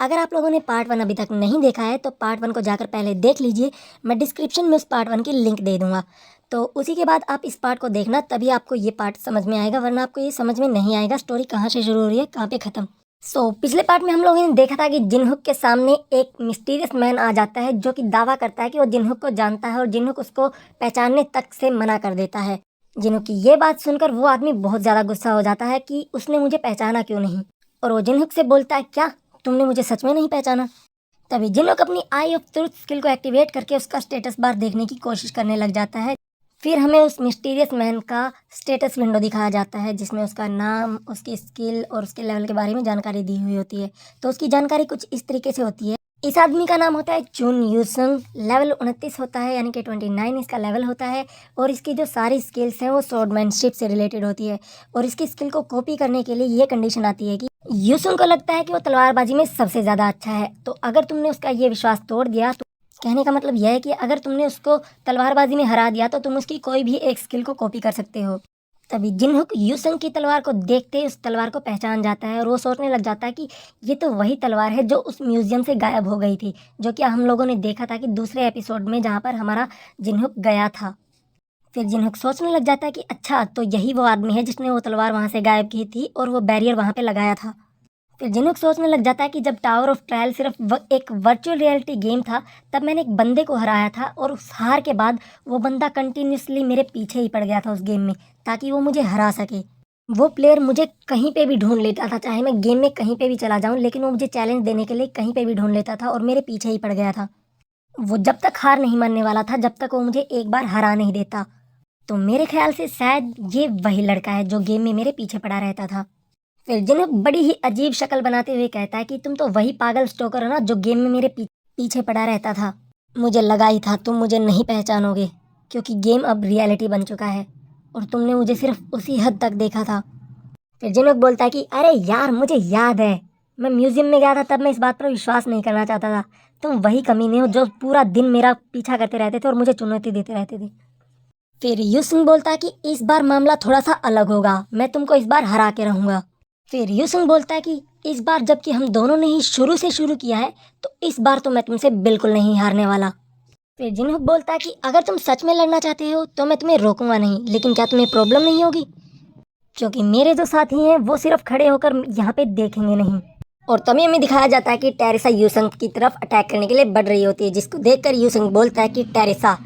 अगर आप लोगों ने पार्ट 1 अभी तक नहीं देखा है तो पार्ट 1 को जाकर पहले देख लीजिए। मैं डिस्क्रिप्शन में उस पार्ट 1 की लिंक दे दूँगा। तो उसी के बाद आप इस पार्ट को देखना, तभी आपको ये पार्ट समझ में आएगा, वरना आपको ये समझ में नहीं आएगा स्टोरी कहाँ से शुरू हो रही है, कहाँ पे ख़त्म। पिछले पार्ट में हम लोगों ने देखा था कि जिनहुक के सामने एक मिस्टीरियस मैन आ जाता है जो कि दावा करता है कि वो जिनहुक को जानता है और जिनहुक उसको पहचानने तक से मना कर देता है। जिनहुक की ये बात सुनकर वो आदमी बहुत ज़्यादा गुस्सा हो जाता है कि उसने मुझे पहचाना क्यों नहीं, और वो जिनहुक से बोलता है, क्या तुमने मुझे सच में नहीं पहचाना? तभी जिनहुक अपनी आई ऑफ ट्रुथ स्किल को एक्टिवेट करके उसका स्टेटस बार देखने की कोशिश करने लग जाता है। फिर हमें उस मिस्टीरियस मैन का स्टेटस विंडो दिखाया जाता है जिसमें उसका नाम, उसकी स्किल और उसके लेवल के बारे में जानकारी दी हुई होती है। तो उसकी जानकारी कुछ इस तरीके से होती है। इस आदमी का नाम होता है चुन यूसुंग, लेवल 29 होता है, यानी कि 29 इसका लेवल होता है। और इसकी जो सारी स्किल्स हैं वो स्वॉर्डमैनशिप से रिलेटेड होती है। और इसकी स्किल को कॉपी करने के लिए ये कंडीशन आती है कि यूसुंग को लगता है कि वो तलवारबाजी में सबसे ज़्यादा अच्छा है। तो अगर तुमने उसका ये विश्वास तोड़ दिया, तो कहने का मतलब यह है कि अगर तुमने उसको तलवारबाजी में हरा दिया तो तुम उसकी कोई भी एक स्किल को कॉपी कर सकते हो। तभी जिनहुक यूसुंग की तलवार को देखते ही उस तलवार को पहचान जाता है और वो सोचने लग जाता है कि ये तो वही तलवार है जो उस म्यूजियम से गायब हो गई थी, जो कि हम लोगों ने देखा था कि दूसरे एपिसोड में जहाँ पर हमारा जिनहुक गया था। फिर जिनहुक सोचने लग जाता है कि अच्छा, तो यही वो आदमी है जिसने वो तलवार वहाँ से गायब की थी और वो बैरियर वहाँ पे लगाया था। फिर जिनहुक सोचने लग जाता है कि जब टावर ऑफ ट्रायल सिर्फ एक वर्चुअल रियलिटी गेम था, तब मैंने एक बंदे को हराया था और उस हार के बाद वो बंदा कंटिन्यूसली मेरे पीछे ही पड़ गया था उस गेम में, ताकि वो मुझे हरा सके। वो प्लेयर मुझे कहीं पे भी ढूंढ लेता था, चाहे मैं गेम में कहीं पे भी चला जाऊं, लेकिन वो मुझे चैलेंज देने के लिए कहीं पे भी ढूंढ लेता था और मेरे पीछे ही पड़ गया था। वो जब तक हार नहीं मानने वाला था, जब तक वो मुझे एक बार हरा नहीं देता। तो मेरे ख्याल से शायद ये वही लड़का है जो गेम में मेरे पीछे पड़ा रहता था। फिर जिन्हें बड़ी ही अजीब शक्ल बनाते हुए कहता है कि तुम तो वही पागल स्टोकर हो ना जो गेम में मेरे पीछे पड़ा रहता था। मुझे लगा ही था तुम मुझे नहीं पहचानोगे, क्योंकि गेम अब रियलिटी बन चुका है और तुमने मुझे सिर्फ उसी हद तक देखा था। फिर जिनहुक बोलता है कि अरे यार, मुझे याद है, मैं म्यूजियम में गया था, तब मैं इस बात पर विश्वास नहीं करना चाहता था। तुम वही कमीने हो जो पूरा दिन मेरा पीछा करते रहते थे और मुझे चुनौती देते रहते थे। फिर यूसुंग बोलता है कि इस बार मामला थोड़ा सा अलग होगा, मैं तुमको इस बार हरा के रहूंगा। फिर यूसुंग बोलता है कि इस बार जबकि हम दोनों ने ही शुरू से शुरू किया है, तो इस बार तो मैं तुमसे बिल्कुल नहीं हारने वाला। फिर जिनहुक बोलता है कि अगर तुम सच में लड़ना चाहते हो तो मैं तुम्हें रोकूंगा नहीं, लेकिन क्या तुम्हें प्रॉब्लम नहीं होगी? क्योंकि मेरे जो साथी हैं वो सिर्फ खड़े होकर यहाँ पे देखेंगे नहीं। और तभी हमें दिखाया जाता है कि टेरेसा यूसुंग की तरफ अटैक करने के लिए बढ़ रही होती है, जिसको देखकर यूसुंग बोलता है कि टेरेसा,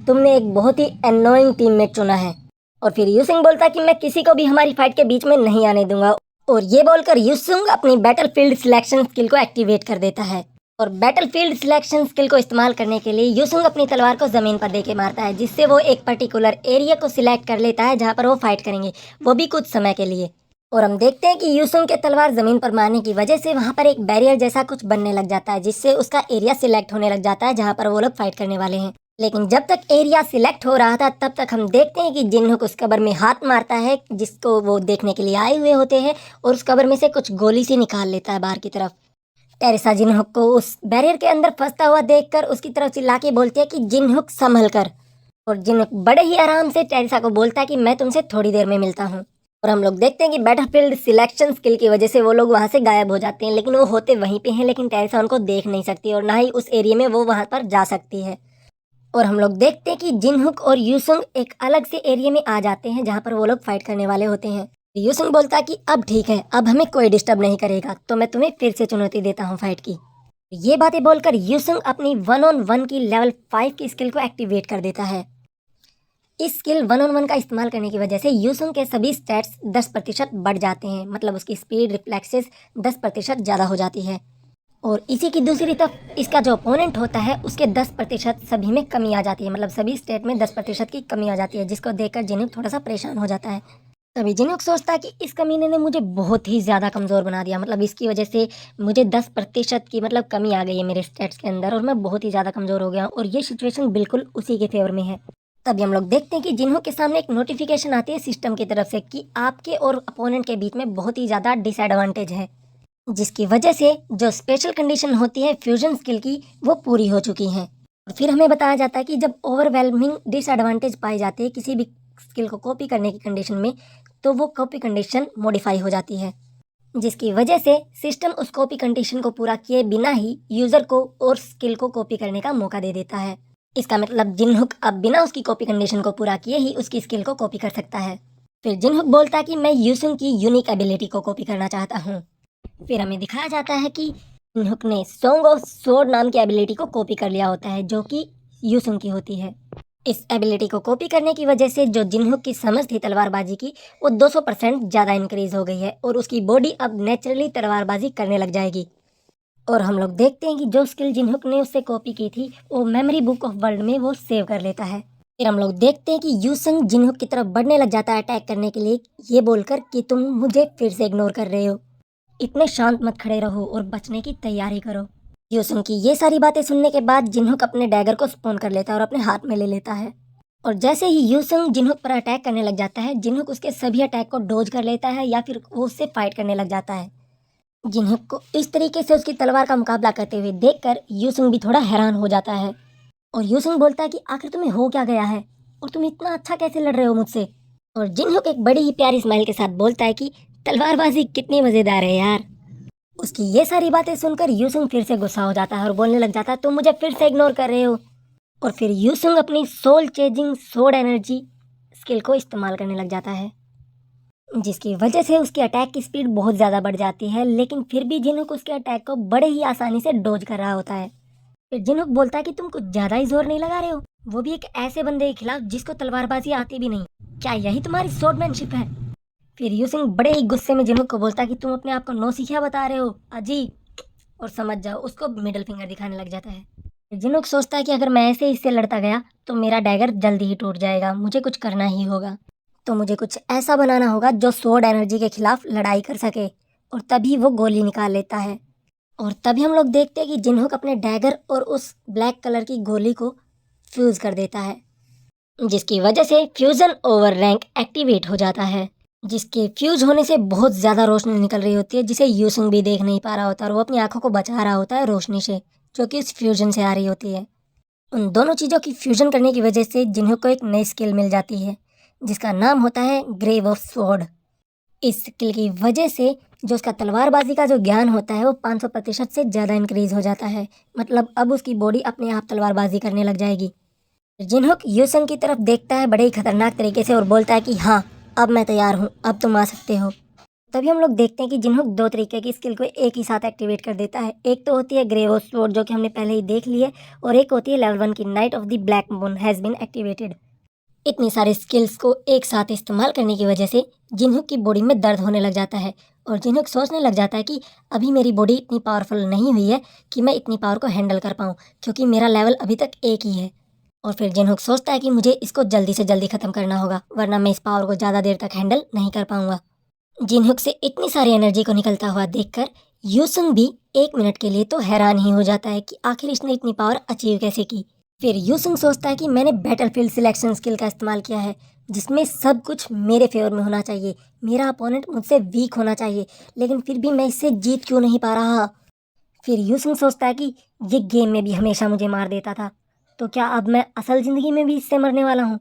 तुमने एक बहुत ही एनोइंग टीममेट चुना है। और फिर यूसुंग बोलता है कि मैं किसी को भी हमारी फाइट के बीच में नहीं आने दूंगा। और ये बोलकर यूसुंग अपनी बैटलफील्ड सिलेक्शन स्किल को एक्टिवेट कर देता है। और बैटलफील्ड सिलेक्शन स्किल को इस्तेमाल करने के लिए यूसुंग अपनी तलवार को जमीन पर देके मारता है, जिससे वो एक पर्टिकुलर एरिया को सिलेक्ट कर लेता है जहाँ पर वो फाइट करेंगे, वो भी कुछ समय के लिए। और हम देखते हैं कि यूसुंग के तलवार जमीन पर मारने की वजह से वहाँ पर एक बैरियर जैसा कुछ बनने लग जाता है, जिससे उसका एरिया सिलेक्ट होने लग जाता है जहाँ पर वो लोग फाइट करने वाले हैं। लेकिन जब तक एरिया सिलेक्ट हो रहा था, तब तक हम देखते हैं कि जिनहुक उस कबर में हाथ मारता है जिसको वो देखने के लिए आए हुए होते हैं, और उस कबर में से कुछ गोली सी निकाल लेता है बाहर की तरफ। टेरेसा जिनहुक को उस बैरियर के अंदर फंसता हुआ देखकर उसकी तरफ चिल्ला के बोलती है कि जिनहुक संभल कर। और जिनहुक बड़े ही आराम से टेरेसा को बोलता है कि मैं तुमसे थोड़ी देर में मिलता हूँ। और हम लोग देखते हैं कि बैटलफील्ड सिलेक्शन स्किल की वजह से वो लोग वहाँ से गायब हो जाते हैं, लेकिन वो होते वहीं पे हैं, लेकिन टेरेसा उनको देख नहीं सकती और ना ही उस एरिया में वो वहाँ पर जा सकती है। और हम लोग देखते हैं कि जिनहुक और यूसुंग एक अलग से एरिया में आ जाते हैं जहाँ पर वो लोग फाइट करने वाले होते हैं। यूसुंग बोलता है कि अब ठीक है, अब हमें कोई डिस्टर्ब नहीं करेगा, तो मैं तुम्हें फिर से चुनौती देता हूँ फाइट की। ये बातें बोलकर यूसुंग अपनी 1-on-1 की लेवल 5 की स्किल को एक्टिवेट कर देता है। इस स्किल 1-on-1 का इस्तेमाल करने की वजह से यूसुंग के सभी स्टैट्स 10% बढ़ जाते हैं, मतलब उसकी स्पीड, रिफ्लेक्सेस 10% ज़्यादा हो जाती है। और इसी की दूसरी तरफ इसका जो ओपोनेंट होता है उसके 10% सभी में कमी आ जाती है, मतलब सभी स्टेट में 10% की कमी आ जाती है, जिसको देखकर जिनहुक थोड़ा सा परेशान हो जाता है। तभी जिनहुक सोचता है कि इस कमीने ने मुझे बहुत ही ज़्यादा कमज़ोर बना दिया, मतलब इसकी वजह से मुझे 10% की मतलब कमी आ गई है मेरे स्टेट्स के अंदर और मैं बहुत ही ज़्यादा कमज़ोर हो गया हूँ, और ये सिचुएशन बिल्कुल उसी के फेवर में है। तभी हम लोग देखते हैं कि जिनहुक के सामने एक नोटिफिकेशन आती है सिस्टम की तरफ से कि आपके और अपोनेंट के बीच में बहुत ही ज़्यादा डिसएडवांटेज है, जिसकी वजह से जो स्पेशल कंडीशन होती है फ्यूजन स्किल की वो पूरी हो चुकी हैं। और फिर हमें बताया जाता है कि जब ओवरवेलमिंग डिसएडवांटेज पाई जाती है किसी भी स्किल को कॉपी करने की कंडीशन में, तो वो कॉपी कंडीशन मॉडिफाई हो जाती है। जिसकी वजह से सिस्टम उस कॉपी कंडीशन को पूरा किए बिना ही यूज़र को और स्किल को कॉपी करने का मौका दे देता है। इसका मतलब जिनहुक अब बिना उसकी कॉपी कंडीशन को पूरा किए ही उसकी स्किल को कॉपी कर सकता है। फिर जिनहुक बोलता है कि मैं यूसुंग की यूनिक एबिलिटी को कॉपी करना चाहता हूँ। फिर हमें दिखाया जाता है कि जिनहुक ने सॉन्ग ऑफ स्वॉर्ड नाम की एबिलिटी को कॉपी कर लिया होता है, जो कि यूसुंग की होती है। इस एबिलिटी को कॉपी करने की वजह से जो जिनहुक की समझ थी तलवारबाजी की, वो 200% ज़्यादा इंक्रीज हो गई है और उसकी बॉडी अब नेचुरली तलवारबाजी करने लग जाएगी। और हम लोग देखते हैं कि जो स्किल जिनहुक ने उससे कॉपी की थी वो मेमोरी बुक ऑफ वर्ल्ड में वो सेव कर लेता है। फिर हम लोग देखते हैं कि यूसुंग जिनहुक की तरफ बढ़ने लग जाता है अटैक करने के लिए, ये बोलकर कि तुम मुझे फिर से इग्नोर कर रहे हो, इतने शांत मत खड़े रहो और बचने की तैयारी करो। यूसुंग की ये सारी बातें सुनने के बाद जिनहुक अपने डैगर को स्पॉन कर लेता है और अपने हाथ में ले लेता है। और जैसे ही यूसुंग जिनहुक पर अटैक करने लग जाता है, जिनहुक उसके सभी अटैक को डोज कर लेता है या फिर वो उससे फाइट करने लग जाता है। जिनहुक को इस तरीके से उसकी तलवार का मुकाबला करते हुए देखकर यूसुंग भी थोड़ा हैरान हो जाता है और यूसुंग बोलता है कि आखिर तुम्हें हो क्या गया है और तुम इतना अच्छा कैसे लड़ रहे हो मुझसे। और जिनहुक एक बड़ी ही प्यारी स्माइल के साथ बोलता है कि तलवारबाजी कितनी मज़ेदार है यार। उसकी ये सारी बातें सुनकर यूसुंग फिर से गुस्सा हो जाता है और बोलने लग जाता है तुम मुझे फिर से इग्नोर कर रहे हो। और फिर यूसुंग अपनी सोल चेजिंग सोड एनर्जी स्किल को इस्तेमाल करने लग जाता है, जिसकी वजह से उसकी अटैक की स्पीड बहुत ज़्यादा बढ़ जाती है, लेकिन फिर भी जिनहुक उसके अटैक को बड़े ही आसानी से डोज कर रहा होता है। फिर जिनहुक बोलता है कि तुम कुछ ज़्यादा ही जोर नहीं लगा रहे हो, वो भी एक ऐसे बंदे के खिलाफ जिसको तलवारबाजी आती भी नहीं, क्या यही तुम्हारी स्वॉर्डमैनशिप है। फिर यूसुंग बड़े ही गुस्से में जिनहुक को बोलता है कि तुम अपने आप को नौसिखिया बता रहे हो अजी, और समझ जाओ, उसको मिडिल फिंगर दिखाने लग जाता है। जिनहुक सोचता है कि अगर मैं ऐसे इससे लड़ता गया तो मेरा डैगर जल्दी ही टूट जाएगा, मुझे कुछ करना ही होगा, तो मुझे कुछ ऐसा बनाना होगा जो स्वॉर्ड एनर्जी के खिलाफ लड़ाई कर सके। और तभी वो गोली निकाल लेता है और तभी हम लोग देखते हैं कि जिनहुक अपने डैगर और उस ब्लैक कलर की गोली को फ्यूज़ कर देता है, जिसकी वजह से फ्यूज़न ओवर रैंक एक्टिवेट हो जाता है, जिसके फ्यूज होने से बहुत ज़्यादा रोशनी निकल रही होती है, जिसे यूसुंग भी देख नहीं पा रहा होता और वो अपनी आंखों को बचा रहा होता है रोशनी से, जो कि उस फ्यूजन से आ रही होती है। उन दोनों चीज़ों की फ्यूजन करने की वजह से जिन्हों को एक नई स्किल मिल जाती है जिसका नाम होता है ग्रेव ऑफ स्वॉर्ड। इस स्किल की वजह से जो उसका तलवारबाजी का जो ज्ञान होता है वो 500% से ज़्यादा इंक्रीज हो जाता है, मतलब अब उसकी बॉडी अपने आप तलवारबाजी करने लग जाएगी। जिनहुक यूसुंग की तरफ देखता है बड़े ही खतरनाक तरीके से और बोलता है कि हाँ, अब मैं तैयार हूँ, अब तुम आ सकते हो। तभी हम लोग देखते हैं कि जिनहुक दो तरीके की स्किल को एक ही साथ एक्टिवेट कर देता है। एक तो होती है ग्रेव ऑफ स्वॉर्ड, जो कि हमने पहले ही देख ली है, और एक होती है लेवल 1 की knight of the black moon has been activated. इतनी सारी स्किल्स को एक साथ इस्तेमाल करने की वजह से जिनहुक की बॉडी में दर्द होने लग जाता है और जिनहुक सोचने लग जाता है कि अभी मेरी बॉडी इतनी पावरफुल नहीं हुई है कि मैं इतनी पावर को हैंडल कर पाऊँ, क्योंकि मेरा लेवल अभी तक एक ही है। और फिर जिनहुक सोचता है कि मुझे इसको जल्दी से जल्दी ख़त्म करना होगा, वरना मैं इस पावर को ज़्यादा देर तक हैंडल नहीं कर पाऊँगा। जिनहुक से इतनी सारी एनर्जी को निकलता हुआ देखकर यूसुंग भी 1 मिनट के लिए तो हैरान ही हो जाता है कि आखिर इसने इतनी पावर अचीव कैसे की। फिर यूसुंग सोचता है कि मैंने बैटलफील्ड सिलेक्शन स्किल का इस्तेमाल किया है, जिसमें सब कुछ मेरे फेवर में होना चाहिए, मेरा अपोनेंट मुझसे वीक होना चाहिए, लेकिन फिर भी मैं इससे जीत क्यों नहीं पा रहा। फिर यूसुंग सोचता है कि ये गेम में भी हमेशा मुझे मार देता था, तो क्या अब मैं असल ज़िंदगी में भी इससे मरने वाला हूँ।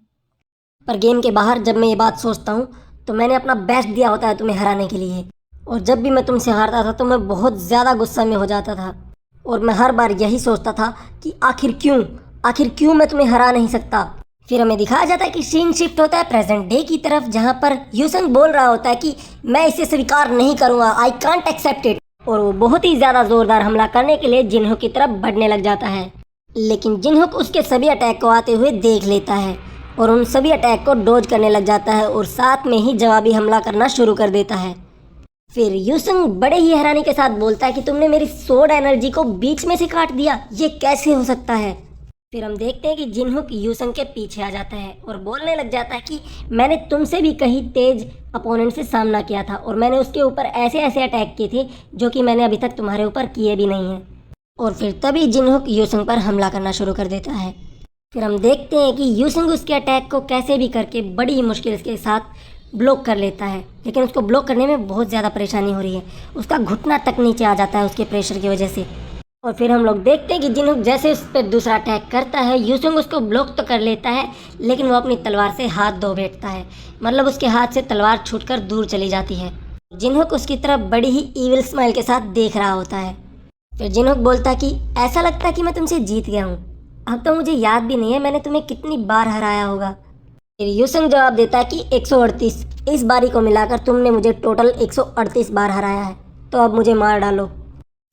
पर गेम के बाहर जब मैं ये बात सोचता हूँ तो मैंने अपना बेस्ट दिया होता है तुम्हें हराने के लिए, और जब भी मैं तुमसे हारता था तो मैं बहुत ज़्यादा गुस्सा में हो जाता था और मैं हर बार यही सोचता था कि आखिर क्यों मैं तुम्हें हरा नहीं सकता। फिर हमें दिखाया जाता है कि सीन शिफ्ट होता है प्रेजेंट डे की तरफ, जहाँ पर यूसुंग बोल रहा होता है कि मैं इसे स्वीकार नहीं करूँगा, आई कांट एक्सेप्ट इट, और वो बहुत ही ज़्यादा ज़ोरदार हमला करने के लिए जिनहुक की तरफ बढ़ने लग जाता है। लेकिन जिनहुक उसके सभी अटैक को आते हुए देख लेता है और उन सभी अटैक को डोज करने लग जाता है और साथ में ही जवाबी हमला करना शुरू कर देता है। फिर यूसुंग बड़े ही हैरानी के साथ बोलता है कि तुमने मेरी सोड एनर्जी को बीच में से काट दिया, ये कैसे हो सकता है। फिर हम देखते हैं कि जिनहुक यूसुंग के पीछे आ जाता है और बोलने लग जाता है कि मैंने तुमसे भी कहीं तेज अपोनेंट से सामना किया था और मैंने उसके ऊपर ऐसे ऐसे अटैक किए थे जो कि मैंने अभी तक तुम्हारे ऊपर किए भी नहीं हैं। और फिर तभी जिनहुक यूसुंग पर हमला करना शुरू कर देता है। फिर हम देखते हैं कि यूसुंग उसके अटैक को कैसे भी करके बड़ी मुश्किल के साथ ब्लॉक कर लेता है, लेकिन उसको ब्लॉक करने में बहुत ज़्यादा परेशानी हो रही है, उसका घुटना तक नीचे आ जाता है उसके प्रेशर की वजह से। और फिर हम लोग देखते हैं कि जिनहुक जैसे उस पर दूसरा अटैक करता है, यूसुंग उसको ब्लॉक तो कर लेता है, लेकिन वो अपनी तलवार से हाथ धो बैठता है, मतलब उसके हाथ से तलवार छूटकर दूर चली जाती है। जिनहुक उसकी तरफ बड़ी ही ईविल स्माइल के साथ देख रहा होता है। फिर जिनहुक बोलता है कि ऐसा लगता है कि मैं तुमसे जीत गया हूँ। अब तो मुझे याद भी नहीं है मैंने तुम्हें कितनी बार हराया होगा। फिर यूसुंग जवाब देता है कि 138। इस बारी को मिलाकर तुमने मुझे टोटल 138 बार हराया है, तो अब मुझे मार डालो।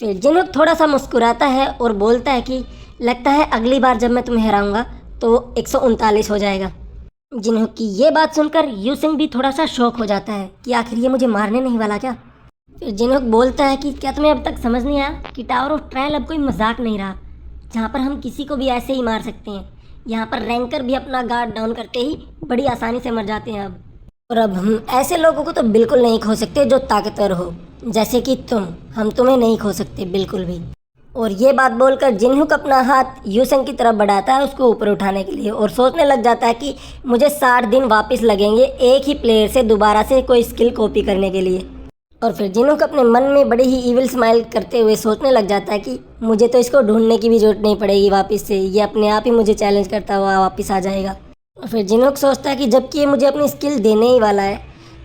फिर जिनहुक थोड़ा सा मुस्कुराता है और बोलता है कि लगता है अगली बार जब मैं तुम्हें हराऊंगा तो 139 हो जाएगा। जिनहुक की ये बात सुनकर यूसुंग भी थोड़ा सा शॉक हो जाता है कि आखिर ये मुझे मारने नहीं वाला क्या। फिर जिनहुक बोलता है कि क्या तुम्हें अब तक समझ नहीं आया कि टावर ऑफ ट्रायल अब कोई मजाक नहीं रहा, जहाँ पर हम किसी को भी ऐसे ही मार सकते हैं। यहाँ पर रैंकर भी अपना गार्ड डाउन करते ही बड़ी आसानी से मर जाते हैं अब। और अब हम ऐसे लोगों को तो बिल्कुल नहीं खो सकते जो ताकतवर हो, जैसे कि तुम। हम तुम्हें नहीं खो सकते बिल्कुल भी। और ये बात बोलकर जिनहुक अपना हाथ यूसुंग की तरफ बढ़ाता है उसको ऊपर उठाने के लिए, और सोचने लग जाता है कि मुझे 60 दिन वापस लगेंगे एक ही प्लेयर से दोबारा से कोई स्किल कॉपी करने के लिए। और फिर जिनहुक अपने मन में बड़ी ही इविल स्माइल करते हुए सोचने लग जाता है कि मुझे तो इसको ढूंढने की भी जरूरत नहीं पड़ेगी वापस से, ये अपने आप ही मुझे चैलेंज करता हुआ वापस आ जाएगा। और फिर जिनहुक सोचता है कि जबकि ये मुझे अपनी स्किल देने ही वाला है,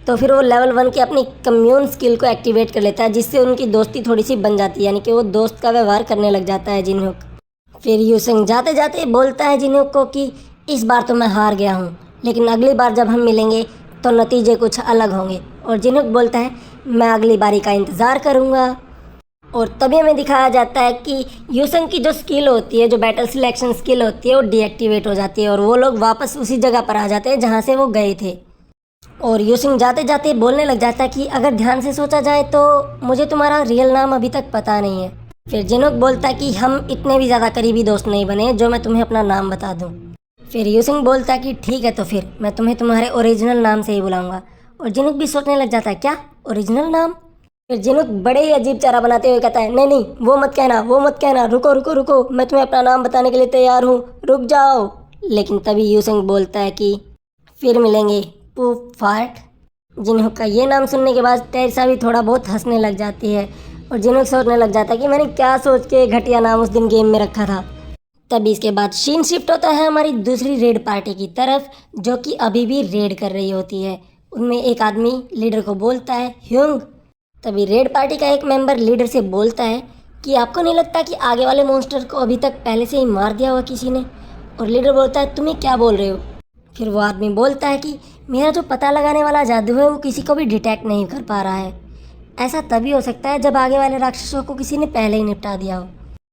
तो फिर वो लेवल 1 की अपनी कम्यून स्किल को एक्टिवेट कर लेता है, जिससे उनकी दोस्ती थोड़ी सी बन जाती है, यानी कि वो दोस्त का व्यवहार करने लग जाता है जिनहुक। फिर यूसुंग जाते जाते बोलता है जिनहुक को कि इस बार तो मैं हार गया हूँ, लेकिन अगली बार जब हम मिलेंगे तो नतीजे कुछ अलग होंगे। और जिनहुक बोलता है मैं अगली बारी का इंतज़ार करूँगा। और तभी हमें दिखाया जाता है कि यूसुंग की जो स्किल होती है, जो बैटल सिलेक्शन स्किल होती है, वो डीएक्टिवेट हो जाती है और वो लोग वापस उसी जगह पर आ जाते हैं जहाँ से वो गए थे। और यूसुंग जाते जाते बोलने लग जाता है कि अगर ध्यान से सोचा जाए तो मुझे तुम्हारा रियल नाम अभी तक पता नहीं है। फिर जिनहुक बोलता है कि हम इतने भी ज़्यादा करीबी दोस्त नहीं बने जो मैं तुम्हें अपना नाम बता दूँ। फिर यूसुंग बोलता है कि ठीक है, तो फिर मैं तुम्हें तुम्हारे ओरिजिनल नाम से ही बुलाऊंगा। और जिनहुक भी सोचने लग जाता है क्या ओरिजिनल नाम। फिर जिनहुक बड़े ही अजीब चारा बनाते हुए कहता है नहीं नहीं, वो मत कहना, वो मत कहना, रुको रुको रुको, मैं तुम्हें अपना नाम बताने के लिए तैयार हूँ, रुक जाओ। लेकिन तभी यूसुंग बोलता है कि फिर मिलेंगे पूफ फार्ट। जिनहुक का ये नाम सुनने के बाद टेरिसा भी थोड़ा बहुत हंसने लग जाती है और जिनहुक सोचने लग जाता है कि मैंने क्या सोच के घटिया नाम उस दिन गेम में रखा था। तभी इसके बाद सीन शिफ्ट होता है हमारी दूसरी रेड पार्टी की तरफ, जो कि अभी भी रेड कर रही होती है। उनमें एक आदमी लीडर को बोलता है ह्यूंग। तभी रेड पार्टी का एक मेंबर लीडर से बोलता है कि आपको नहीं लगता कि आगे वाले मॉन्स्टर को अभी तक पहले से ही मार दिया हुआ किसी ने। और लीडर बोलता है तुम्हें क्या बोल रहे हो। फिर वो आदमी बोलता है कि मेरा जो पता लगाने वाला जादू है वो किसी को भी डिटेक्ट नहीं कर पा रहा है। ऐसा तभी हो सकता है जब आगे वाले राक्षसों को किसी ने पहले ही निपटा दिया हो।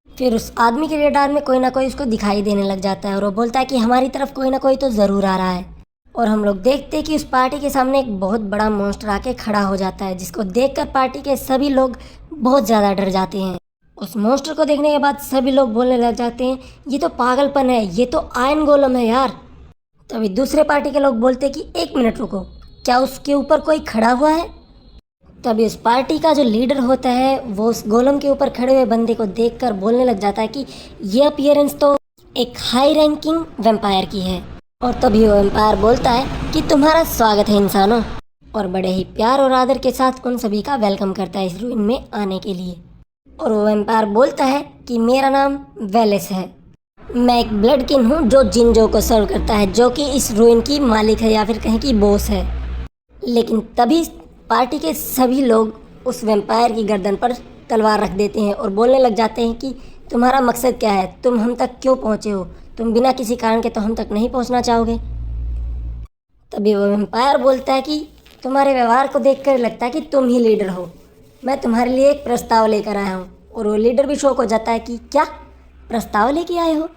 फिर उस आदमी के रेडार में कोई ना कोई उसको दिखाई देने लग जाता है और वो बोलता है कि हमारी तरफ कोई ना कोई तो ज़रूर आ रहा है। और हम लोग देखते हैं कि उस पार्टी के सामने एक बहुत बड़ा मॉन्स्टर आके खड़ा हो जाता है, जिसको देखकर पार्टी के सभी लोग बहुत ज़्यादा डर जाते हैं। उस मॉन्स्टर को देखने के बाद सभी लोग बोलने लग जाते हैं ये तो पागलपन है, ये तो आयरन गोलम है यार। तभी दूसरे पार्टी के लोग बोलते हैं कि एक मिनट रुको, क्या उसके ऊपर कोई खड़ा हुआ है। तभी उस पार्टी का जो लीडर होता है वो उस गोलम के ऊपर खड़े हुए बंदे को देखकर बोलने लग जाता है कि ये अपीयरेंस तो एक हाई रैंकिंग वैम्पायर की है। और तभी वो वैम्पायर बोलता है कि तुम्हारा स्वागत है इंसानों, और बड़े ही प्यार और आदर के साथ उन सभी का वेलकम करता है इस रूइन में आने के लिए। और वो वैम्पायर बोलता है कि मेरा नाम वेलेस है, मैं एक ब्लड किंग हूँ जो जिंजो को सर्व करता है, जो कि इस रूइन की मालिक है या फिर कहें कि बॉस है। लेकिन तभी पार्टी के सभी लोग उस वैम्पायर की गर्दन पर तलवार रख देते हैं और बोलने लग जाते हैं कि तुम्हारा मकसद क्या है, तुम हम तक क्यों पहुँचे हो, तुम बिना किसी कारण के तो हम तक नहीं पहुँचना चाहोगे। तभी वो वैम्पायर बोलता है कि तुम्हारे व्यवहार को देखकर लगता है कि तुम ही लीडर हो, मैं तुम्हारे लिए एक प्रस्ताव लेकर आया हूँ। और वो लीडर भी शौक हो जाता है कि क्या प्रस्ताव लेके आए हो,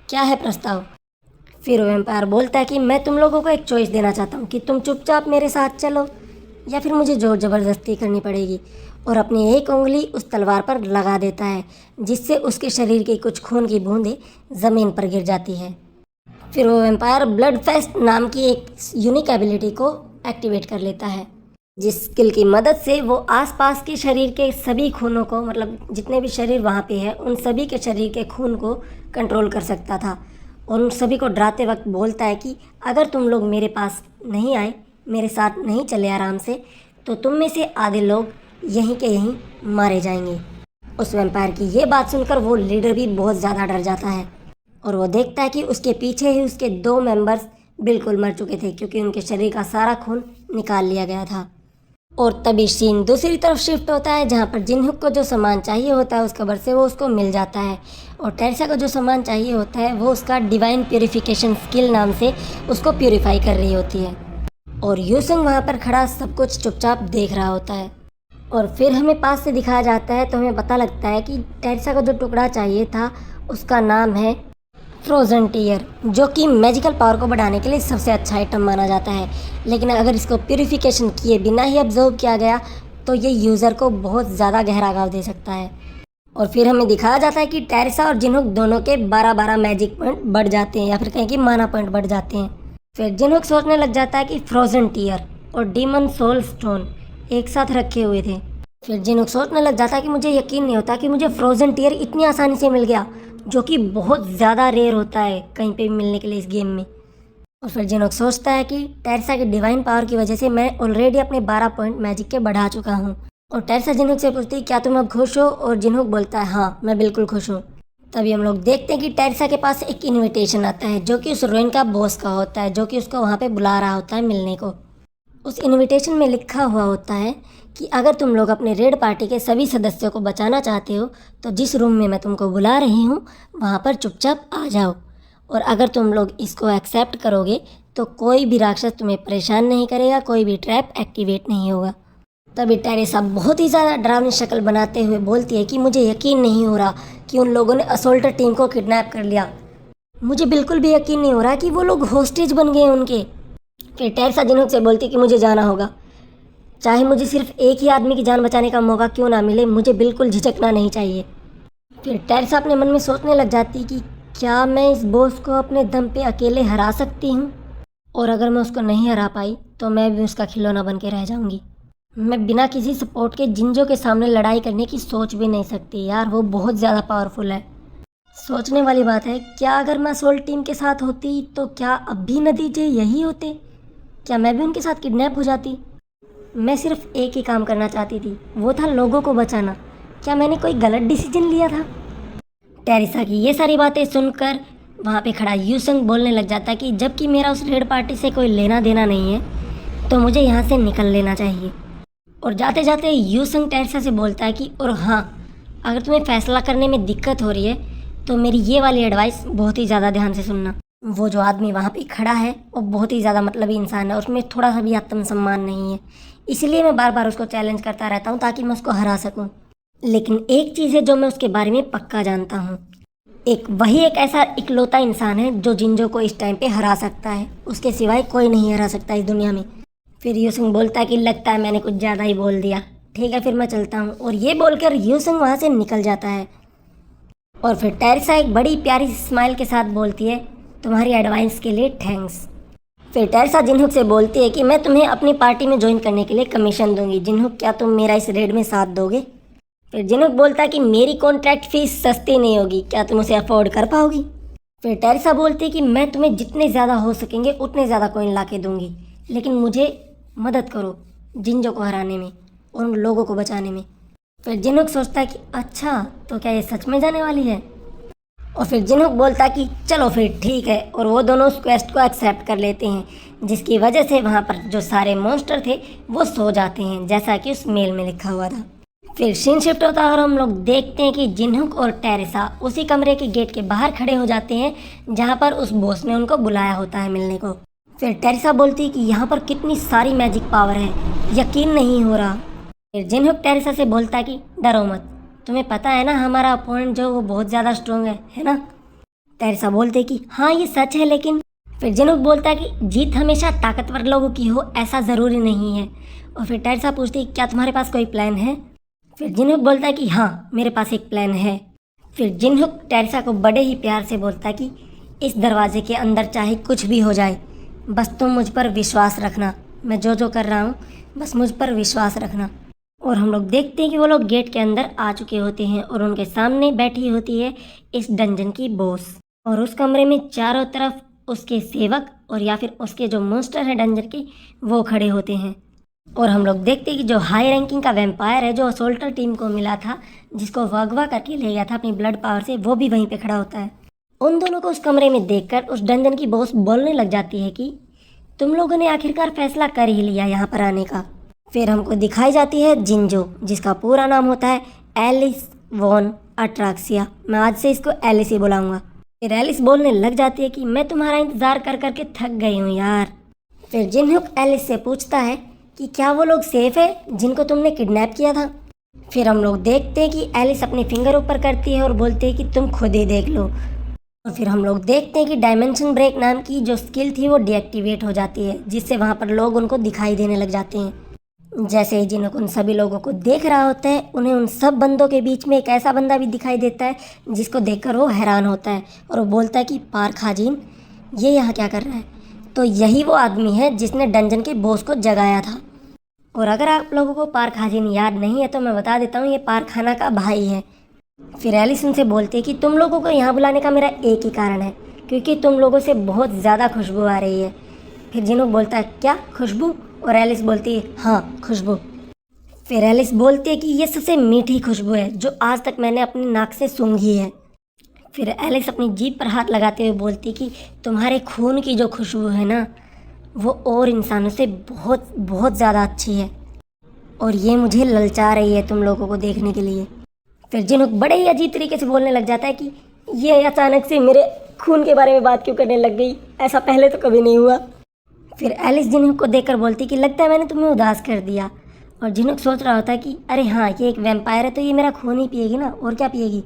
क्या है प्रस्ताव। फिर वो वैम्पायर बोलता है कि मैं तुम लोगों को एक चॉइस देना चाहता हूँ कि तुम चुपचाप मेरे साथ चलो या फिर मुझे जोर ज़बरदस्ती करनी पड़ेगी। और अपनी एक उंगली उस तलवार पर लगा देता है, जिससे उसके शरीर की कुछ खून की बूंदें ज़मीन पर गिर जाती है। फिर वो वैम्पायर ब्लड फेस्ट नाम की एक यूनिक एबिलिटी को एक्टिवेट कर लेता है, जिस स्किल की मदद से वो आसपास के शरीर के सभी खूनों को, मतलब जितने भी शरीर वहाँ पे है उन सभी के शरीर के खून को कंट्रोल कर सकता था। और उन सभी को डराते वक्त बोलता है कि अगर तुम लोग मेरे पास नहीं आए, मेरे साथ नहीं चले आराम से, तो तुम में से आधे लोग यहीं के यहीं मारे जाएंगे। उस वैम्पायर की ये बात सुनकर वो लीडर भी बहुत ज़्यादा डर जाता है और वो देखता है कि उसके पीछे ही उसके 2 मेंबर्स बिल्कुल मर चुके थे, क्योंकि उनके शरीर का सारा खून निकाल लिया गया था। और तभी सीन दूसरी तरफ शिफ्ट होता है जहाँ पर जिनहुक को जो सामान चाहिए होता है उस कबर से वो उसको मिल जाता है, और टेरेसा को जो सामान चाहिए होता है वो उसका डिवाइन प्योरीफिकेशन स्किल नाम से उसको प्योरीफाई कर रही होती है। और यूसुंग वहाँ पर खड़ा सब कुछ चुपचाप देख रहा होता है। और फिर हमें पास से दिखाया जाता है तो हमें पता लगता है कि टेरेसा को जो टुकड़ा चाहिए था उसका नाम है फ्रोज़न टीयर, जो कि मैजिकल पावर को बढ़ाने के लिए सबसे अच्छा आइटम माना जाता है। लेकिन अगर इसको प्यूरिफिकेशन किए बिना ही ऑब्जर्व किया गया तो ये यूज़र को बहुत ज़्यादा गहरा घाव दे सकता है। और फिर हमें दिखाया जाता है कि टेरेसा और जिनहुक दोनों के 12-12 मैजिक पॉइंट बढ़ जाते हैं, या फिर कहें कि माना पॉइंट बढ़ जाते हैं। फिर जिनहुक सोचने लग जाता है कि फ्रोज़न टीयर और डीमन सोल स्टोन एक साथ रखे हुए थे। फिर जिनहुक सोचने लग जाता है कि मुझे यकीन नहीं होता कि मुझे फ्रोज़न टीयर इतनी आसानी से मिल गया, जो कि बहुत ज़्यादा रेयर होता है कहीं पे भी मिलने के लिए इस गेम में। और फिर जिनहुक सोचता है कि टेरेसा की डिवाइन पावर की वजह से मैं ऑलरेडी अपने 12 पॉइंट मैजिक के बढ़ा चुका हूँ। और टेरेसा जिनहुक से पूछती है क्या तुम अब खुश हो, और जिनहुक बोलता है हाँ मैं बिल्कुल खुश हूँ। तभी हम लोग देखते हैं कि टेरेसा के पास एक इन्विटेशन आता है जो कि उस रुइन का बॉस का होता है, जो कि उसको वहाँ पे बुला रहा होता है मिलने को। उस इनविटेशन में लिखा हुआ होता है कि अगर तुम लोग अपने रेड पार्टी के सभी सदस्यों को बचाना चाहते हो तो जिस रूम में मैं तुमको बुला रही हूँ वहाँ पर चुपचाप आ जाओ, और अगर तुम लोग इसको एक्सेप्ट करोगे तो कोई भी राक्षस तुम्हें परेशान नहीं करेगा, कोई भी ट्रैप एक्टिवेट नहीं होगा। तभी टेरेसा बहुत ही ज़्यादा डरावनी शक्ल बनाते हुए बोलती है कि मुझे यकीन नहीं हो रहा कि उन लोगों ने असोल्टर टीम को किडनैप कर लिया। मुझे बिल्कुल भी यकीन नहीं हो रहा कि वो लोग होस्टेज बन गए उनके। फिर टेरेसा जिनहुक से बोलती कि मुझे जाना होगा, चाहे मुझे सिर्फ एक ही आदमी की जान बचाने का मौका क्यों ना मिले, मुझे बिल्कुल झिझकना नहीं चाहिए। फिर टेरेसा अपने मन में सोचने लग जाती कि क्या मैं इस बॉस को अपने दम पे अकेले हरा सकती हूँ, और अगर मैं उसको नहीं हरा पाई तो मैं भी उसका खिलौना बन के रह जाऊँगी। मैं बिना किसी सपोर्ट के जिंजो के सामने लड़ाई करने की सोच भी नहीं सकती यार, वो बहुत ज़्यादा पावरफुल है। सोचने वाली बात है, क्या अगर मैं सोल टीम के साथ होती तो क्या अब भी नतीजे यही होते? क्या मैं भी उनके साथ किडनैप हो जाती? मैं सिर्फ एक ही काम करना चाहती थी, वो था लोगों को बचाना। क्या मैंने कोई गलत डिसीजन लिया था? टेरेसा की ये सारी बातें सुनकर वहाँ पे खड़ा यूसुंग बोलने लग जाता है कि जबकि मेरा उस रेड पार्टी से कोई लेना देना नहीं है तो मुझे यहाँ से निकल लेना चाहिए। और जाते जाते यूसुंग टेरेसा से बोलता है कि और हाँ, अगर तुम्हें फ़ैसला करने में दिक्कत हो रही है तो मेरी ये वाली एडवाइस बहुत ही ज़्यादा ध्यान से सुनना। वो जो आदमी वहाँ पे खड़ा है वो बहुत ही ज़्यादा मतलबी इंसान है, उसमें थोड़ा सा भी आत्मसम्मान नहीं है, इसलिए मैं बार बार उसको चैलेंज करता रहता हूँ ताकि मैं उसको हरा सकूँ। लेकिन एक चीज़ है जो मैं उसके बारे में पक्का जानता हूँ, वही एक ऐसा इकलौता इंसान है जो जिंजो को इस टाइम पे हरा सकता है, उसके सिवाय कोई नहीं हरा सकता इस दुनिया में। फिर यूसुंग बोलता है कि लगता है मैंने कुछ ज़्यादा ही बोल दिया, ठीक है फिर मैं चलता हूँ। और ये बोलकर यूसुंग वहाँ से निकल जाता है। और फिर टेरेसा एक बड़ी प्यारी स्माइल के साथ बोलती है तुम्हारी एडवाइस के लिए थैंक्स। फिर टेरेसा जिनहुक से बोलती है कि मैं तुम्हें अपनी पार्टी में ज्वाइन करने के लिए कमीशन दूंगी, जिनहुक क्या तुम मेरा इस रेड में साथ दोगे? फिर जिनहुक बोलता है कि मेरी कॉन्ट्रैक्ट फीस सस्ती नहीं होगी, क्या तुम उसे अफोर्ड कर पाओगी? फिर टेरेसा बोलती है कि मैं तुम्हें जितने ज़्यादा हो सकेंगे उतने ज़्यादा कॉइन ला के दूँगी, लेकिन मुझे मदद करो जिंजो को हराने में और उन लोगों को बचाने में। फिर जिनहुक सोचता है कि अच्छा तो क्या ये सच में जाने वाली है? और फिर जिनहुक बोलता है कि चलो फिर ठीक है, और वो दोनों उस क्वेस्ट को एक्सेप्ट कर लेते हैं, जिसकी वजह से वहाँ पर जो सारे मॉन्स्टर थे वो सो जाते हैं जैसा कि उस मेल में लिखा हुआ था। फिर सीन शिफ्ट होता है और हम लोग देखते हैं कि जिनहुक और टेरेसा उसी कमरे के गेट के बाहर खड़े हो जाते हैं जहाँ पर उस बॉस ने उनको बुलाया होता है मिलने को। फिर टेरेसा बोलती है कि यहाँ पर कितनी सारी मैजिक पावर है, यकीन नहीं हो रहा। फिर जिनहुक टेरेसा से बोलता है कि डरो मत, तुम्हें पता है ना हमारा अपोनेंट जो वो बहुत ज़्यादा स्ट्रॉन्ग है ना? टेरेसा बोलते कि हाँ ये सच है, लेकिन फिर जिनहुक बोलता है कि जीत हमेशा ताकतवर लोगों की हो ऐसा ज़रूरी नहीं है। और फिर टेरेसा पूछती क्या तुम्हारे पास कोई प्लान है? फिर जिनहुक बोलता है कि हाँ मेरे पास एक प्लान है। फिर जिनहुक टेरेसा को बड़े ही प्यार से बोलता है कि इस दरवाजे के अंदर चाहे कुछ भी हो जाए, बस तुम मुझ पर विश्वास रखना, मैं जो जो कर रहा हूँ बस मुझ पर विश्वास रखना। और हम लोग देखते हैं कि वो लोग गेट के अंदर आ चुके होते हैं और उनके सामने बैठी होती है इस डंजन की बॉस, और उस कमरे में चारों तरफ उसके सेवक और या फिर उसके जो मॉन्स्टर है डंजन के वो खड़े होते हैं। और हम लोग देखते हैं कि जो हाई रैंकिंग का वैम्पायर है जो असोल्टर टीम को मिला था, जिसको वो अगवा करके ले गया था अपनी ब्लड पावर से, वो भी वहीं पे खड़ा होता है। उन दोनों को उस कमरे में देखकर उस डंजन की बॉस बोलने लग जाती है कि तुम लोगों ने आखिरकार फैसला कर ही लिया यहाँ पर आने का, फिर हमको दिखाई जाती है जिंजो, जिसका पूरा नाम होता है एलिस वॉन अट्राक्सिया। मैं आज से इसको एलिस ही बुलाऊंगा। फिर एलिस बोलने लग जाती है कि मैं तुम्हारा इंतज़ार कर करके थक गई हूँ यार। फिर जिनहुक एलिस से पूछता है कि क्या वो लोग सेफ है जिनको तुमने किडनैप किया था। फिर हम लोग देखते हैं कि एलिस अपने फिंगर ऊपर करती है और बोलती है कि तुम खुद ही देख लो। और फिर हम लोग देखते हैं कि डायमेंशन ब्रेक नाम की जो स्किल थी वो डीएक्टिवेट हो जाती है, जिससे वहाँ पर लोग उनको दिखाई देने लग जाते हैं। जैसे ही जिनहुक उन सभी लोगों को देख रहा होता है, उन्हें उन सब बंदों के बीच में एक ऐसा बंदा भी दिखाई देता है जिसको देखकर वो हैरान होता है और वो बोलता है कि पार्क हाजिन ये यहाँ क्या कर रहा है। तो यही वो आदमी है जिसने डंजन के बॉस को जगाया था। और अगर आप लोगों को पार्क हाजिन याद नहीं है तो मैं बता देता हूँ, ये पार्क खाना का भाई है। फिर एलिस उनसे बोलती है कि तुम लोगों को यहाँ बुलाने का मेरा एक ही कारण है, क्योंकि तुम लोगों से बहुत ज़्यादा खुशबू आ रही है। फिर जिनहुक बोलता है क्या खुशबू, और एलिस बोलती है हाँ खुशबू। फिर एलिस बोलती है कि ये सबसे मीठी खुशबू है जो आज तक मैंने अपनी नाक से सूंघी है। फिर एलिस अपनी जीभ पर हाथ लगाते हुए बोलती कि तुम्हारे खून की जो खुशबू है ना, वो और इंसानों से बहुत बहुत ज़्यादा अच्छी है और ये मुझे ललचा रही है तुम लोगों को देखने के लिए। फिर जिनहुक बड़े ही अजीब तरीके से बोलने लग जाता है कि ये अचानक से मेरे खून के बारे में बात क्यों करने लग गई, ऐसा पहले तो कभी नहीं हुआ। फिर एलिस जिनहुक को देखकर बोलती कि लगता है मैंने तुम्हें उदास कर दिया। और जिनहुक सोच रहा होता है कि अरे हाँ ये एक वैम्पायर है तो ये मेरा खून ही पिएगी ना, और क्या पिएगी।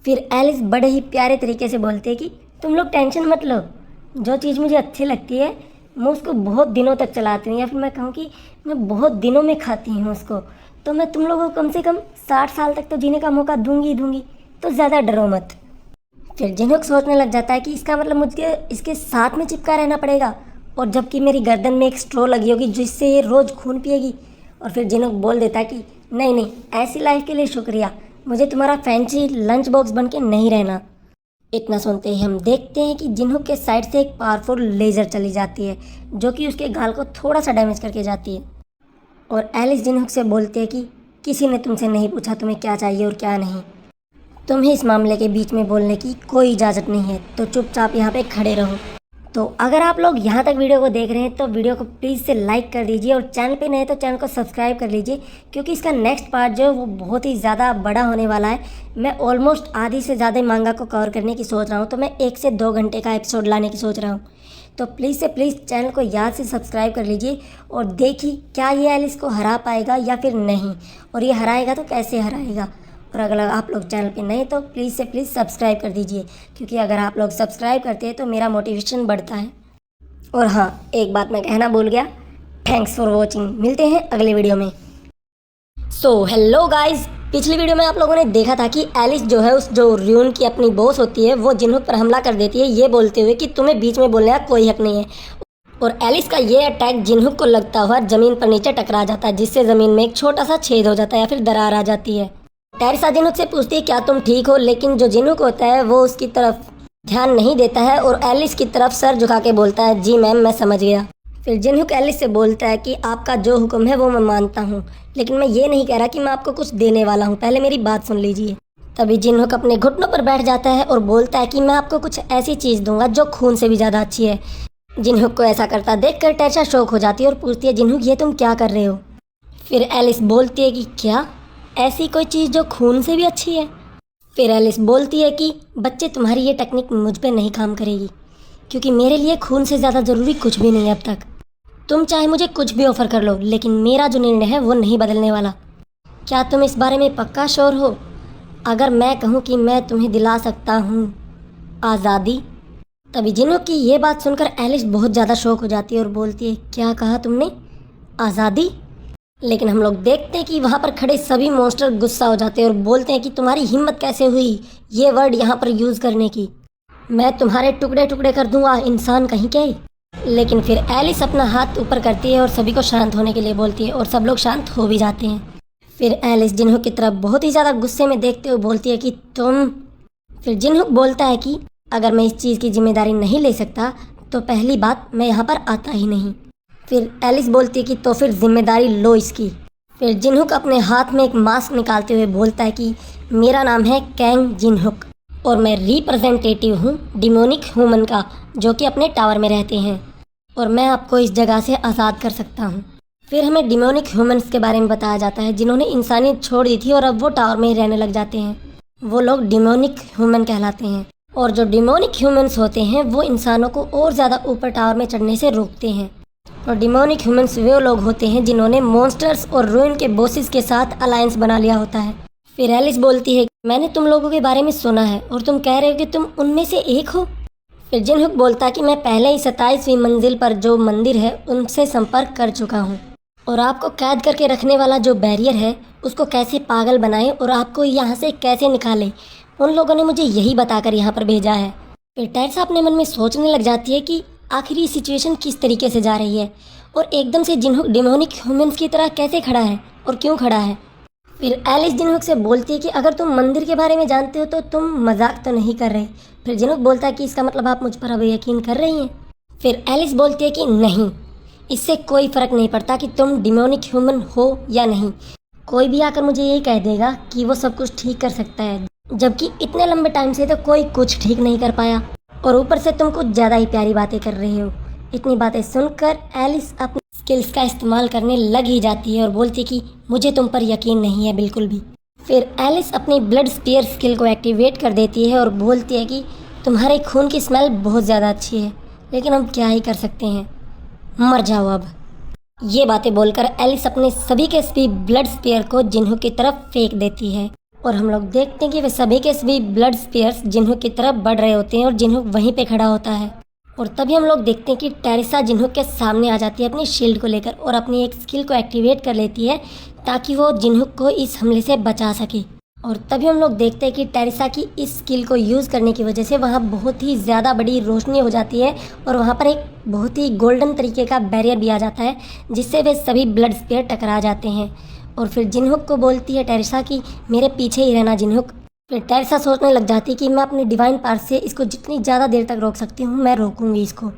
फिर एलिस बड़े ही प्यारे तरीके से बोलती है कि तुम लोग टेंशन मत लो, जो चीज़ मुझे अच्छी लगती है मैं उसको बहुत दिनों तक चलाती हूँ, या फिर मैं कहूँ कि मैं बहुत दिनों में खाती हूँ उसको। तो मैं तुम लोगों को कम से कम 60 साल तक तो जीने का मौका दूंगी, तो ज़्यादा डरो मत। फिर जिनहुक सोचने लग जाता है कि इसका मतलब मुझे इसके साथ में चिपका रहना पड़ेगा, और जबकि मेरी गर्दन में एक स्ट्रॉ लगी होगी जिससे ये रोज़ खून पिएगी। और फिर जिनहुक बोल देता है कि नहीं नहीं, ऐसी लाइफ के लिए शुक्रिया, मुझे तुम्हारा फैंसी लंच बॉक्स बन के नहीं रहना। इतना सुनते ही हम देखते हैं कि जिनहुक के साइड से एक पावरफुल लेज़र चली जाती है जो कि उसके गाल को थोड़ा सा डैमेज करके जाती है। और एलिस जिनहुक से बोलती है कि किसी ने तुमसे नहीं पूछा तुम्हें क्या चाहिए और क्या नहीं, तुम्हें इस मामले के बीच में बोलने की कोई इजाज़त नहीं है, तो चुपचाप यहाँ पे खड़े रहो। तो अगर आप लोग यहाँ तक वीडियो को देख रहे हैं तो वीडियो को प्लीज़ से लाइक कर दीजिए, और चैनल पे नए तो चैनल को सब्सक्राइब कर लीजिए, क्योंकि इसका नेक्स्ट पार्ट जो है वो बहुत ही ज़्यादा बड़ा होने वाला है। मैं ऑलमोस्ट आधी से ज़्यादा मांगा को कवर करने की सोच रहा हूँ, तो मैं 1 से 2 घंटे का एपिसोड लाने की सोच रहा हूँ। तो प्लीज़ से प्लीज़ चैनल को याद से सब्सक्राइब कर लीजिए और देखिए क्या ये एलिस को हरा पाएगा या फिर नहीं, और ये हराएगा तो कैसे हराएगा। और अगर आप लोग चैनल पे नए तो प्लीज़ से प्लीज़ सब्सक्राइब कर दीजिए, क्योंकि अगर आप लोग सब्सक्राइब करते हैं तो मेरा मोटिवेशन बढ़ता है। और हाँ, एक बात मैं कहना भूल गया, थैंक्स फॉर वॉचिंग। मिलते हैं अगले वीडियो में। सो हेलो गाइज, पिछली वीडियो में आप लोगों ने देखा था कि एलिस जो है उस जो र्यून की अपनी बॉस होती है वो जिनहुक पर हमला कर देती है, ये बोलते हुए कि तुम्हें बीच में बोलने का कोई हक नहीं है। और एलिस का ये अटैक जिनहुक को लगता हुआ ज़मीन पर नीचे टकरा जाता है, जिससे ज़मीन में एक छोटा सा छेद हो जाता है या फिर दरार आ जाती है। टेरिसा जिनहुक से पूछती है क्या तुम ठीक हो, लेकिन जो जिनहुक होता है वो उसकी तरफ ध्यान नहीं देता है और एलिस की तरफ सर झुका के बोलता है जी मैम मैं समझ गया। फिर जिनहुक एलिस से बोलता है कि आपका जो हुक्म है वो मैं मानता हूँ, लेकिन मैं ये नहीं कह रहा कि मैं आपको कुछ देने वाला हूँ, पहले मेरी बात सुन लीजिए। तभी जिनहुक अपने घुटनों पर बैठ जाता है और बोलता है कि मैं आपको कुछ ऐसी चीज़ दूंगा जो खून से भी ज़्यादा अच्छी है। जिनहुक को ऐसा करता देखकर टेरिसा शौक हो जाती है और पूछती है जिनहुक ये तुम क्या कर रहे हो। फिर एलिस बोलती है कि क्या ऐसी कोई चीज़ जो खून से भी अच्छी है। फिर एलिस बोलती है कि बच्चे तुम्हारी ये टेक्निक मुझ पे नहीं काम करेगी, क्योंकि मेरे लिए खून से ज़्यादा ज़रूरी कुछ भी नहीं है अब तक। तुम चाहे मुझे कुछ भी ऑफ़र कर लो, लेकिन मेरा जो निर्णय है वो नहीं बदलने वाला। क्या तुम इस बारे में पक्का श्योर हो? अगर मैं कहूँ कि मैं तुम्हें दिला सकता हूँ आज़ादी। तभी जिनहुक की ये बात सुनकर एलिस बहुत ज़्यादा शौक हो जाती है और बोलती है क्या कहा तुमने, आज़ादी? लेकिन हम लोग देखते हैं कि वहाँ पर खड़े सभी मॉन्स्टर गुस्सा हो जाते हैं और बोलते हैं कि तुम्हारी हिम्मत कैसे हुई ये वर्ड यहाँ पर यूज़ करने की, मैं तुम्हारे टुकड़े टुकड़े कर दूंगा इंसान कहीं के। लेकिन फिर एलिस अपना हाथ ऊपर करती है और सभी को शांत होने के लिए बोलती है और सब लोग शांत हो भी जाते हैं। फिर एलिस जिनहुक की तरफ बहुत ही ज़्यादा गुस्से में देखते हुए बोलती है कि तुम। फिर जिनहुक बोलता है कि अगर मैं इस चीज़ की जिम्मेदारी नहीं ले सकता तो पहली बात मैं यहाँ पर आता ही नहीं। फिर एलिस बोलती है कि तो फिर जिम्मेदारी लो इसकी। फिर जिनहुक अपने हाथ में एक मास्क निकालते हुए बोलता है कि मेरा नाम है कैंग जिनहुक और मैं रिप्रेजेंटेटिव हूँ डिमोनिक ह्यूमन का, जो कि अपने टावर में रहते हैं, और मैं आपको इस जगह से आज़ाद कर सकता हूँ। फिर हमें डिमोनिक ह्यूमंस के बारे में बताया जाता है जिन्होंने इंसानियत छोड़ दी थी और अब वो टावर में ही रहने लग जाते हैं। वो लोग डिमोनिक ह्यूमन कहलाते हैं। और जो डिमोनिक ह्यूमंस होते हैं वो इंसानों को और ज़्यादा ऊपर टावर में चढ़ने से रोकते हैं। और डिमोनिक ह्यूमंस वे लोग होते हैं जिन्होंने मॉन्स्टर्स और रूइन के बॉसेस के साथ अलायंस बना लिया होता है। फिर एलिस बोलती है, मैंने तुम लोगों के बारे में सुना है और तुम कह रहे हो कि तुम उनमें से एक हो। फिर जिनहुक बोलता है कि मैं पहले ही 27वीं मंजिल पर जो मंदिर है उनसे संपर्क कर चुका हूँ और आपको कैद करके रखने वाला जो बैरियर है उसको कैसे पागल बनाए और आपको यहाँ से कैसे निकाले, उन लोगों ने मुझे यही बताकर यहाँ पर भेजा है। फिर टेरसा अपने मन में सोचने लग जाती है कि आखिर ये सिचुएशन किस तरीके से जा रही है और एकदम से जिनहुक डिमोनिक ह्यूमंस की तरह कैसे खड़ा है और क्यों खड़ा है। फिर एलिस जिनहुक से बोलती है कि अगर तुम मंदिर के बारे में जानते हो तो तुम मजाक तो नहीं कर रहे। फिर जिनहुक बोलता है कि इसका मतलब आप मुझ पर अब यकीन कर रही हैं। फिर एलिस बोलती है कि नहीं, इससे कोई फ़र्क नहीं पड़ता कि तुम डिमोनिक ह्यूमन हो या नहीं। कोई भी आकर मुझे यही कह देगा कि वो सब कुछ ठीक कर सकता है, जबकि इतने लंबे टाइम से तो कोई कुछ ठीक नहीं कर पाया और ऊपर से तुम कुछ ज़्यादा ही प्यारी बातें कर रहे हो। इतनी बातें सुनकर एलिस अपनी स्किल्स का इस्तेमाल करने लग ही जाती है और बोलती है कि मुझे तुम पर यकीन नहीं है बिल्कुल भी। फिर एलिस अपनी ब्लड स्पीयर स्किल को एक्टिवेट कर देती है और बोलती है कि तुम्हारे खून की स्मेल बहुत ज़्यादा अच्छी है, लेकिन हम क्या ही कर सकते हैं, मर जाओ अब। ये बातें बोलकर एलिस अपने सभी के सभी ब्लड स्पीयर को जिन्हुक की तरफ फेंक देती है और हम लोग देखते हैं कि वे सभी के सभी ब्लड स्पीयर्स जिन्हुक की तरफ बढ़ रहे होते हैं और जिन्हुक वहीं पे खड़ा होता है। और तभी हम लोग देखते हैं कि टेरिसा जिन्हुक के सामने आ जाती है अपनी शील्ड को लेकर और अपनी एक स्किल को एक्टिवेट कर लेती है ताकि वो जिन्हुक को इस हमले से बचा सके। और तभी हम लोग देखते हैं कि टेरिसा की इस स्किल को यूज़ करने की वजह से वहाँ बहुत ही ज़्यादा बड़ी रोशनी हो जाती है और वहाँ पर एक बहुत ही गोल्डन तरीके का बैरियर भी आ जाता है जिससे वे सभी ब्लड स्पीयर टकरा जाते हैं। और फिर जिन्हुक को बोलती है टेरिसा कि मेरे पीछे ही रहना जिन्हुक। फिर टेरिसा सोचने लग जाती है कि मैं अपनी डिवाइन पावर से इसको जितनी ज़्यादा देर तक रोक सकती हूँ मैं रोकूंगी इसको।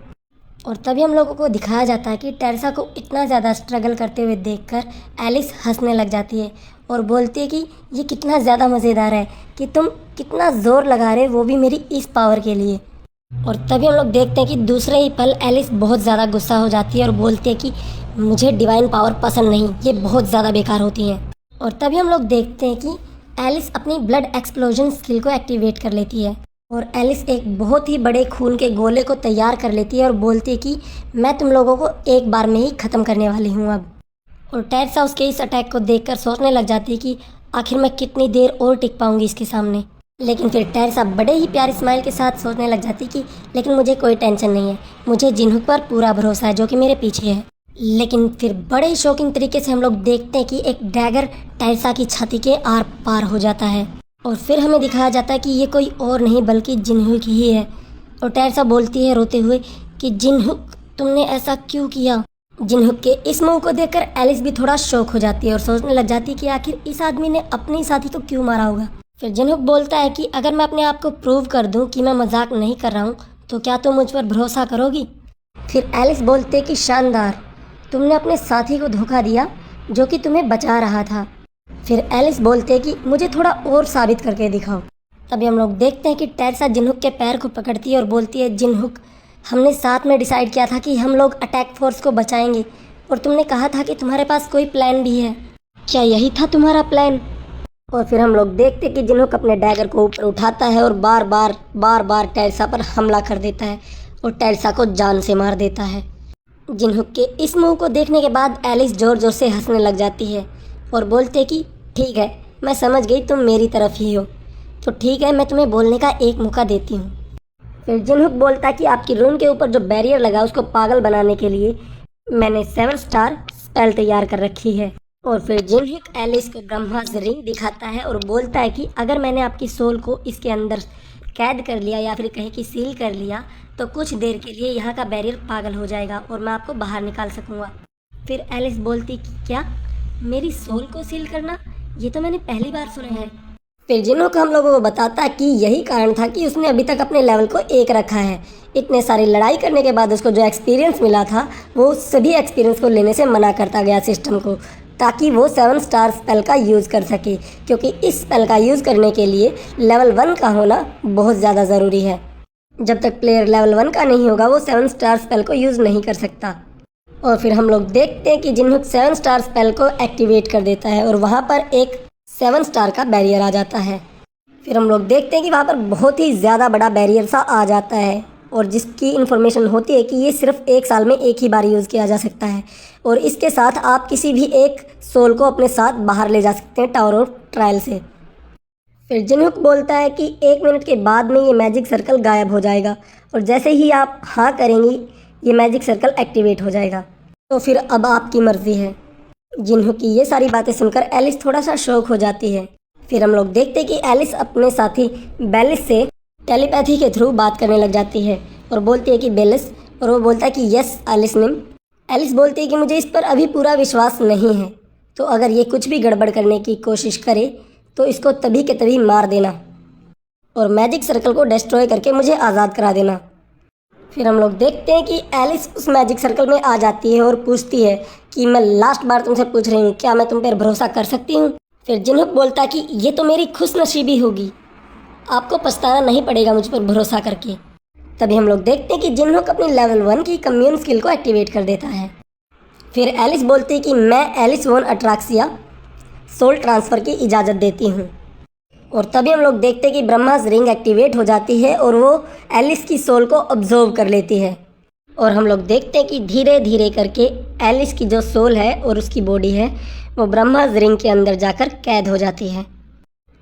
और तभी हम लोगों को दिखाया जाता है कि टेरिसा को इतना ज़्यादा स्ट्रगल करते हुए देखकर एलिस हंसने लग जाती है और बोलती है कि ये कितना ज़्यादा मज़ेदार है कि तुम कितना ज़ोर लगा रहे हो, वो भी मेरी इस पावर के लिए। और तभी हम लोग देखते हैं कि दूसरे ही पल एलिस बहुत ज़्यादा गुस्सा हो जाती है और बोलती है कि मुझे डिवाइन पावर पसंद नहीं, ये बहुत ज़्यादा बेकार होती हैं। और तभी हम लोग देखते हैं कि एलिस अपनी ब्लड एक्सप्लोजन स्किल को एक्टिवेट कर लेती है और एलिस एक बहुत ही बड़े खून के गोले को तैयार कर लेती है और बोलती है कि मैं तुम लोगों को एक बार में ही ख़त्म करने वाली हूँ अब। और टेरिसा उसके इस अटैक को देखकर सोचने लग जाती है कि आखिर मैं कितनी देर और टिक पाऊंगी इसके सामने। लेकिन फिर टेरिसा बड़े ही प्यारे स्माइल के साथ सोचने लग जाती कि लेकिन मुझे कोई टेंशन नहीं है, मुझे जिन्हुक पर पूरा भरोसा है जो कि मेरे पीछे है। लेकिन फिर बड़े ही शॉकिंग तरीके से हम लोग देखते हैं कि एक डैगर टेरिसा की छाती के आर पार हो जाता है और फिर हमें दिखाया जाता है कि ये कोई और नहीं बल्कि जिन्हुक ही है। और टेरिसा बोलती है रोते हुए कि जिन्हुक तुमने ऐसा क्यों किया। जिन्हुक के इस मूव को देखकर एलिस भी थोड़ा शॉक हो जाती है और सोचने लग जाती है कि आखिर इस आदमी ने अपने साथी को क्यों मारा होगा। फिर जिन्हुक बोलता है कि अगर मैं अपने आप को प्रूव कर दूं कि मैं मजाक नहीं कर रहा हूं तो क्या तुम मुझ पर भरोसा करोगी। फिर एलिस बोलते है कि शानदार, तुमने अपने साथी को धोखा दिया जो कि तुम्हें बचा रहा था। फिर एलिस बोलते है कि मुझे थोड़ा और साबित करके दिखाओ। तभी हम लोग देखते हैं कि टेरिसा जिन्हुक के पैर को पकड़ती है और बोलती है जिन्हुक, हमने साथ में डिसाइड किया था कि हम लोग अटैक फोर्स को बचाएंगे और तुमने कहा था कि तुम्हारे पास कोई प्लान भी है, क्या यही था तुम्हारा प्लान। और फिर हम लोग देखते कि जिन्हुक अपने डैगर को ऊपर उठाता है और बार बार टेरिसा पर हमला कर देता है और टेरिसा को जान से मार देता है। जिन्हुक के इस मूव को देखने के बाद एलिस जोर जोर से हंसने लग जाती है और बोलते है कि ठीक है, मैं समझ गई तुम मेरी तरफ ही हो, तो ठीक है मैं तुम्हें बोलने का एक मौका देती हूँ। फिर जिन्हुक बोलता है कि आपकी रूम के ऊपर जो बैरियर लगा उसको पागल बनाने के लिए मैंने 7 स्टार स्पेल तैयार कर रखी है। और फिर जिन्हुक एलिस को ब्रह्मास्त्र रिंग दिखाता है और बोलता है कि अगर मैंने आपकी सोल को इसके अंदर कैद कर लिया या फिर कहीं की सील कर लिया तो कुछ देर के लिए यहाँ का बैरियर पागल हो जाएगा और मैं आपको बाहर निकाल सकूँगा। फिर एलिस बोलती कि क्या मेरी सोल को सील करना, ये तो मैंने पहली बार सुना है। फिर जिन्हुक हम लोगों को बताता है कि यही कारण था कि उसने अभी तक अपने लेवल को 1 रखा है। इतने सारी लड़ाई करने के बाद उसको जो एक्सपीरियंस मिला था वो सभी एक्सपीरियंस को लेने से मना करता गया सिस्टम को, ताकि वो 7 स्टार स्पेल का यूज़ कर सके, क्योंकि इस स्पेल का यूज़ करने के लिए लेवल 1 का होना बहुत ज़्यादा ज़रूरी है। जब तक प्लेयर लेवल 1 का नहीं होगा वो 7 स्टार स्पेल को यूज़ नहीं कर सकता। और फिर हम लोग देखते हैं कि जिनहुक 7 स्टार स्पेल को एक्टिवेट कर देता है और वहाँ पर एक 7 स्टार का बैरियर आ जाता है। फिर हम लोग देखते हैं कि वहाँ पर बहुत ही ज़्यादा बड़ा बैरियर सा आ जाता है और जिसकी इन्फॉर्मेशन होती है कि ये सिर्फ 1 साल में एक ही बार यूज़ किया जा सकता है और इसके साथ आप किसी भी एक सोल को अपने साथ बाहर ले जा सकते हैं टावर ऑफ ट्रायल से। फिर जिनहुक बोलता है कि 1 मिनट के बाद में ये मैजिक सर्कल गायब हो जाएगा और जैसे ही आप हाँ करेंगी ये मैजिक सर्कल एक्टिवेट हो जाएगा। तो फिर अब आपकी मर्ज़ी है। जिनहुक की ये सारी बातें सुनकर एलिस थोड़ा सा शॉक हो जाती है। फिर हम लोग देखते हैं कि एलिस अपने साथी बेलिस से टेलीपैथी के थ्रू बात करने लग जाती है और बोलती है कि बेलिस, और वो बोलता है कि यस एलिस मैम। एलिस बोलती है कि मुझे इस पर अभी पूरा विश्वास नहीं है, तो अगर ये कुछ भी गड़बड़ करने की कोशिश करे तो इसको तभी के तभी मार देना और मैजिक सर्कल को डिस्ट्रॉय करके मुझे आज़ाद करा देना। फिर हम लोग देखते हैं कि एलिस उस मैजिक सर्कल में आ जाती है और पूछती है कि मैं लास्ट बार तुमसे पूछ रही हूँ, क्या मैं तुम पर भरोसा कर सकती हूँ? फिर जिनहुक बोलता है कि ये तो मेरी खुशनसीबी होगी, आपको पछताना नहीं पड़ेगा मुझ पर भरोसा करके। तभी हम लोग देखते हैं कि जिनहुक अपनी लेवल 1 की कम्यून स्किल को एक्टिवेट कर देता है। फिर एलिस बोलती है कि मैं एलिस वोन अट्राक्सिया सोल ट्रांसफ़र की इजाज़त देती हूँ और तभी हम लोग देखते हैं कि ब्रह्मास रिंग एक्टिवेट हो जाती है और वो एलिस की सोल को ऑब्जर्व कर लेती है और हम लोग देखते हैं कि धीरे धीरे करके एलिस की जो सोल है और उसकी बॉडी है वो ब्रह्मास रिंग के अंदर जाकर कैद हो जाती है।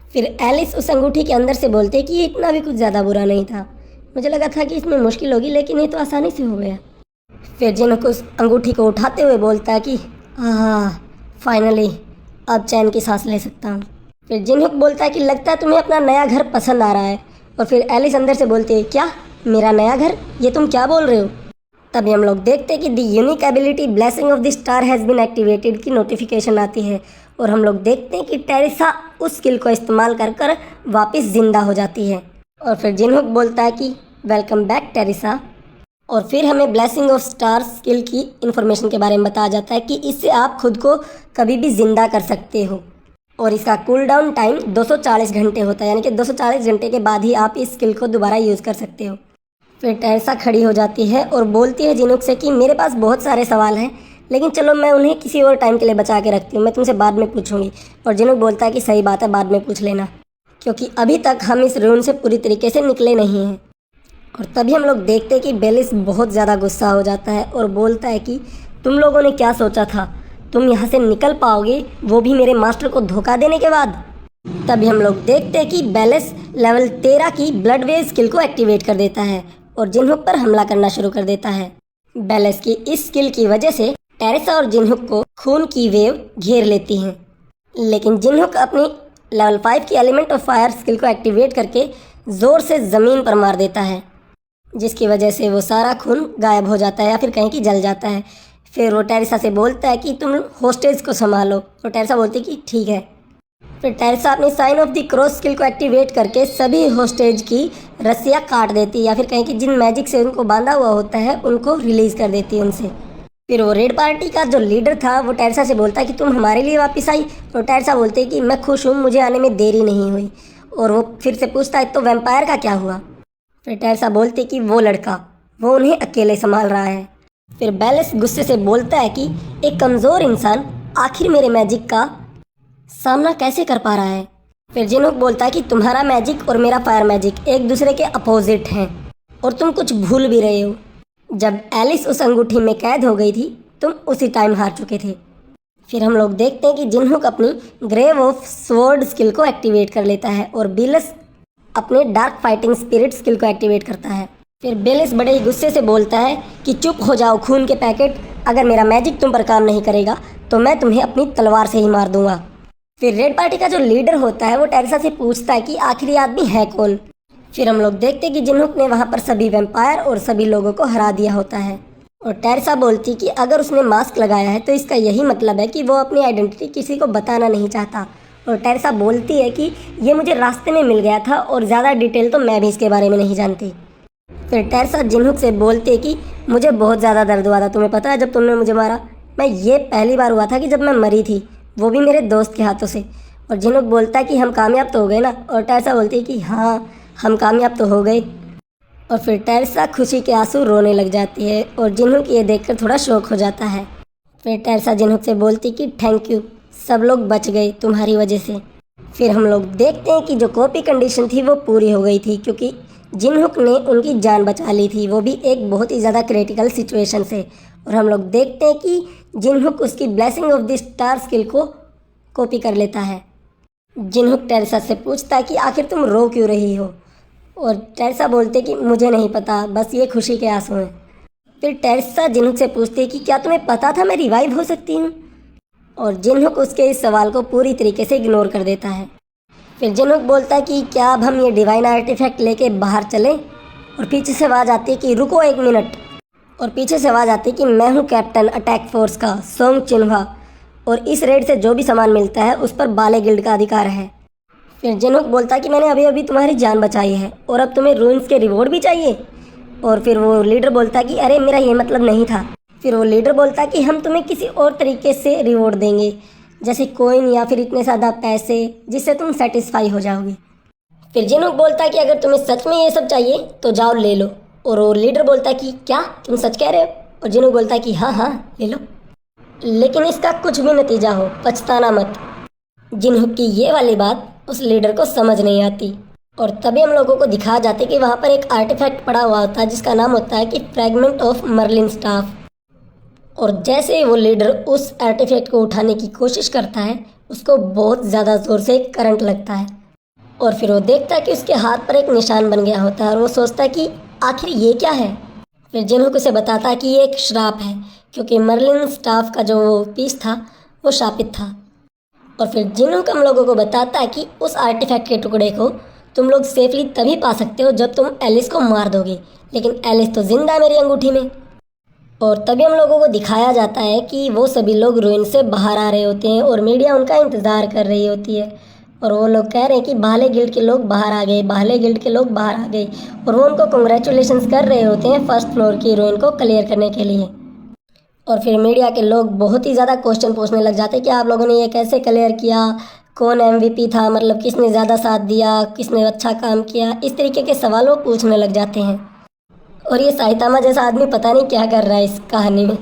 फिर एलिस उस अंगूठी के अंदर से बोलते हैं कि ये इतना भी कुछ ज़्यादा बुरा नहीं था, मुझे लगा था कि इसमें मुश्किल होगी लेकिन ये तो आसानी से हो गया। फिर जिनहुक उस अंगूठी को उठाते हुए बोलता है कि फाइनली अब चैन की सांस ले सकता हूँ। फिर जिनहुक बोलता है कि लगता है तुम्हें अपना नया घर पसंद आ रहा है और फिर एलिस अंदर से बोलती है क्या मेरा नया घर, ये तुम क्या बोल रहे हो? तभी हम लोग देखते हैं कि the unique ability blessing of the star has been activated की नोटिफिकेशन आती है और हम लोग देखते हैं कि टेरेसा उस स्किल को इस्तेमाल कर कर वापस ज़िंदा हो जाती है और फिर जिनहुक बोलता है कि वेलकम बैक टेरेसा। और फिर हमें ब्लेसिंग ऑफ स्टार स्किल की इन्फॉर्मेशन के बारे में बताया जाता है कि इससे आप खुद को कभी भी ज़िंदा कर सकते हो और इसका कूल डाउन टाइम 240 घंटे होता है, यानी कि 240 घंटे के बाद ही आप इस स्किल को दोबारा यूज़ कर सकते हो। फिर टेरेसा खड़ी हो जाती है और बोलती है जिनहुक से कि मेरे पास बहुत सारे सवाल हैं लेकिन चलो मैं उन्हें किसी और टाइम के लिए बचा के रखती हूँ, मैं तुमसे बाद में पूछूंगी। और जिनहुक बोलता है कि सही बात है, बाद में पूछ लेना, क्योंकि अभी तक हम इस रूम से पूरी तरीके से निकले नहीं हैं। और तभी हम लोग देखते हैं कि बेलिस बहुत ज़्यादा गुस्सा हो जाता है और बोलता है कि तुम लोगों ने क्या सोचा था, तुम यहाँ से निकल पाओगे, वो भी मेरे मास्टर को धोखा देने के बाद? तभी हम लोग देखते हैं कि बेलिस लेवल 13 की ब्लड वेव स्किल को एक्टिवेट कर देता है और जिनहुक पर हमला करना शुरू कर देता है। बेलिस की इस स्किल की वजह से टेरेसा और जिनहुक को खून की वेव घेर लेती हैं, लेकिन जिनहुक अपनी लेवल 5 की एलिमेंट ऑफ फायर स्किल को एक्टिवेट करके ज़ोर से ज़मीन पर मार देता है, जिसकी वजह से वो सारा खून गायब हो जाता है या फिर कहीं की जल जाता है। फिर वो टेरेसा से बोलता है कि तुम होस्टेज को संभालो, तो टेरेसा बोलती है कि ठीक है। फिर टेरेसा अपनी sign of the cross skill को एक्टिवेट करके सभी होस्टेज की रस्सियाँ काट देती है या फिर कहीं की जिन मैजिक से उनको बांधा हुआ होता है उनको रिलीज़ कर देती है उनसे। फिर वो रेड पार्टी का जो लीडर था वो टेरेसा से बोलता है कि तुम हमारे लिए वापस आई, तो टेरेसा बोलते हैं कि मैं खुश हूँ, मुझे आने में देरी नहीं हुई। और वो फिर से पूछता है तो वैम्पायर का क्या हुआ? फिर टेरेसा बोलती है कि वो लड़का, वो उन्हें अकेले संभाल रहा है। फिर बेलिस गुस्से से बोलता है कि एक कमज़ोर इंसान आखिर मेरे मैजिक का सामना कैसे कर पा रहा है? फिर जिनहुक बोलता है कि तुम्हारा मैजिक और मेरा फायर मैजिक एक दूसरे के अपोजिट हैं और तुम कुछ भूल भी रहे हो। जब एलिस उस अंगूठी में कैद हो गई थी तुम उसी टाइम हार चुके थे। फिर हम लोग देखते हैं कि जिनहुक अपनी ग्रेव ऑफ स्वॉर्ड स्किल को एक्टिवेट कर लेता है और बेलिस अपने डार्क फाइटिंग स्पिरिट स्किल को एक्टिवेट करता है। फिर बेलिस बड़े ही गुस्से से बोलता है कि चुप हो जाओ खून के पैकेट, अगर मेरा मैजिक तुम पर काम नहीं करेगा तो मैं तुम्हें अपनी तलवार से ही मार दूंगा। फिर रेड पार्टी का जो लीडर होता है वो टेरेसा से पूछता है कि आखिरी आदमी है कौन। फिर हम लोग देखते हैं कि जिनहुक ने वहाँ पर सभी वैम्पायर और सभी लोगों को हरा दिया होता है और टेरेसा बोलती कि अगर उसने मास्क लगाया है तो इसका यही मतलब है कि वो अपनी आइडेंटिटी किसी को बताना नहीं चाहता। और टेरेसा बोलती है कि ये मुझे रास्ते में मिल गया था और ज़्यादा डिटेल तो मैं भी इसके बारे में नहीं जानती। फिर टेरेसा जिनहुक से बोलती है कि मुझे बहुत ज़्यादा दर्द हुआ था, तुम्हें पता है जब तुमने मुझे मारा, मैं ये पहली बार हुआ था कि जब मैं मरी थी, वो भी मेरे दोस्त के हाथों से। और जिनहुक बोलता है कि हम कामयाब तो हो गए ना, और टेरेसा बोलती है कि हाँ हम कामयाब तो हो गए। और फिर टेरेसा खुशी के आंसू रोने लग जाती है और जिन्होंक ये देखकर थोड़ा शौक हो जाता है। फिर टेरेसा जिन्होक से बोलती कि थैंक यू, सब लोग बच गए तुम्हारी वजह से। फिर हम लोग देखते हैं कि जो कॉपी कंडीशन थी वो पूरी हो गई थी, क्योंकि जिन्होक ने उनकी जान बचा ली थी, वो भी एक बहुत ही ज़्यादा क्रिटिकल सिचुएशन से। और हम लोग देखते हैं कि जिन्होक उसकी blessing of the star skill को कॉपी कर लेता है। जिन्होक टेरेसा से पूछता है कि आखिर तुम रो क्यों रही हो, और टेरेसा बोलते कि मुझे नहीं पता, बस ये खुशी के आंसू हैं। फिर टेरेसा जिन्होक से पूछती है कि क्या तुम्हें पता था मैं रिवाइव हो सकती हूँ, और जिन्होक उसके इस सवाल को पूरी तरीके से इग्नोर कर देता है। फिर जिन्होक बोलता है कि क्या अब हम ये डिवाइन आर्टिफैक्ट लेके बाहर चलें, और पीछे से आवाज़ आती है कि रुको 1 मिनट, और पीछे से आवाज़ आती है कि मैं हूँ कैप्टन अटैक फोर्स का सोंग चिन्हा, और इस रेड से जो भी सामान मिलता है उस पर बाले गिल्ड का अधिकार है। फिर जिन्होक बोलता है कि मैंने अभी अभी तुम्हारी जान बचाई है और अब तुम्हें रून्स के रिवॉर्ड भी चाहिए। और फिर वो लीडर बोलता है कि अरे मेरा ये मतलब नहीं था। फिर वो लीडर बोलता है कि हम तुम्हें किसी और तरीके से रिवॉर्ड देंगे, जैसे कोइन या फिर इतने ज़्यादा पैसे जिससे तुम सेटिस्फाई हो जाओगे। फिर जिन्होक बोलता है कि अगर तुम्हें सच में ये सब चाहिए तो जाओ ले लो। और वो लीडर बोलता है कि क्या तुम सच कह रहे हो, और जिन्होक बोलता है कि हाँ हाँ ले लो, लेकिन इसका कुछ भी नतीजा हो पछताना मत। जिन्होक की ये वाली बात उस लीडर को समझ नहीं आती, और तभी हम लोगों को दिखा जाते कि वहाँ पर एक आर्टिफैक्ट पड़ा हुआ होता है जिसका नाम होता है कि फ्रैगमेंट ऑफ मर्लिन स्टाफ। और जैसे ही वो लीडर उस आर्टिफैक्ट को उठाने की कोशिश करता है, उसको बहुत ज़्यादा ज़ोर से करंट लगता है, और फिर वो देखता है कि उसके हाथ पर एक निशान बन गया होता है, और वो सोचता है कि आखिर ये क्या है। फिर जिन्होक उसे बताता है कि ये एक श्राप है, क्योंकि मर्लिन स्टाफ का जो वो पीस था वो शापित था। और फिर जिन्होक हम लोगों को बताता है कि उस आर्टिफैक्ट के टुकड़े को तुम लोग सेफली तभी पा सकते हो जब तुम एलिस को मार दोगे, लेकिन एलिस तो जिंदा है मेरी अंगूठी में। और तभी हम लोगों को दिखाया जाता है कि वो सभी लोग रूइन से बाहर आ रहे होते हैं और मीडिया उनका इंतज़ार कर रही होती है, और वो लोग कह रहे हैं कि भाले गिल्ड के लोग बाहर आ गए, भाले गिल्ड के लोग बाहर आ गए, और वो उनको कंग्रेचुलेशंस कर रहे होते हैं फर्स्ट फ्लोर की रूइन को क्लियर करने के लिए। और फिर मीडिया के लोग बहुत ही ज़्यादा क्वेश्चन पूछने लग जाते हैं कि आप लोगों ने ये कैसे क्लियर किया, कौन MVP था, मतलब किसने ज़्यादा साथ दिया, किसने अच्छा काम किया, इस तरीके के सवाल वो पूछने लग जाते हैं। और ये साइतामा जैसा आदमी पता नहीं क्या कर रहा है इस कहानी में।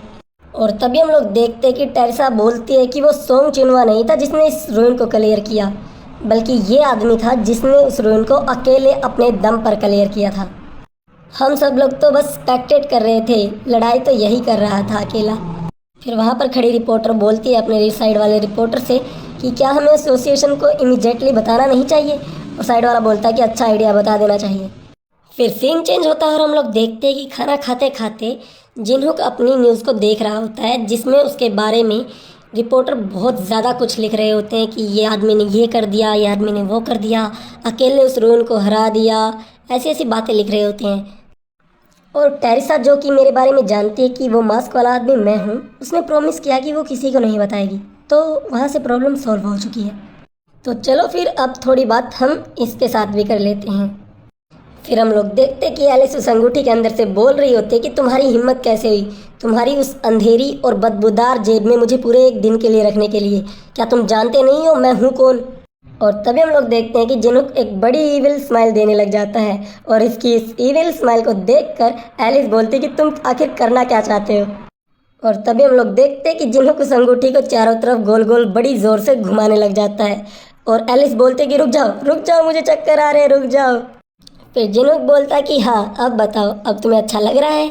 और तभी हम लोग देखते हैं कि टेरेसा बोलती है कि वो सोंग चिन्हा नहीं था जिसने इस रूइन को क्लियर किया, बल्कि ये आदमी था जिसने उस रूइन को अकेले अपने दम पर क्लियर किया था। हम सब लोग तो बस स्पेक्टेट कर रहे थे, लड़ाई तो यही कर रहा था अकेला। फिर वहाँ पर खड़ी रिपोर्टर बोलती है अपने साइड वाले रिपोर्टर से कि क्या हमें एसोसिएशन को इमीडिएटली बताना नहीं चाहिए, और साइड वाला बोलता है कि अच्छा आइडिया, बता देना चाहिए। फिर सीन चेंज होता है और हम लोग देखते हैं कि खाना खाते खाते जिन्होक अपनी न्यूज़ को देख रहा होता है, जिसमें उसके बारे में रिपोर्टर बहुत ज़्यादा कुछ लिख रहे होते हैं कि ये आदमी ने ये कर दिया, ये आदमी ने वो कर दिया, अकेले उस रूइन को हरा दिया, ऐसी ऐसी बातें लिख रहे होते हैं। और टेरेसा जो कि मेरे बारे में जानती है कि वो मास्क वाला आदमी मैं हूँ, उसने प्रॉमिस किया कि वो किसी को नहीं बताएगी, तो वहाँ से प्रॉब्लम सॉल्व हो चुकी है। तो चलो फिर अब थोड़ी बात हम इसके साथ भी कर लेते हैं। फिर हम लोग देखते कि एलिस उस अंगूठी के अंदर से बोल रही होती है कि तुम्हारी हिम्मत कैसे हुई, तुम्हारी उस अंधेरी और बदबूदार जेब में मुझे पूरे 1 दिन के लिए रखने के लिए, क्या तुम जानते नहीं हो मैं हूँ कौन। और तभी हम लोग देखते हैं कि जिन्होक एक बड़ी ईविल स्माइल देने लग जाता है, और इसकी इस ईविल स्माइल को देखकर एलिस बोलती है कि तुम आखिर करना क्या चाहते हो। और तभी हम लोग देखते हैं कि जिन्होक उस अंगूठी को चारों तरफ गोल गोल बड़ी ज़ोर से घुमाने लग जाता है, और एलिस बोलते कि रुक जाओ मुझे चक्कर आ रहे हैं, रुक जाओ। फिर जिन्होक बोलता है कि हाँ अब बताओ, अब तुम्हें अच्छा लग रहा है।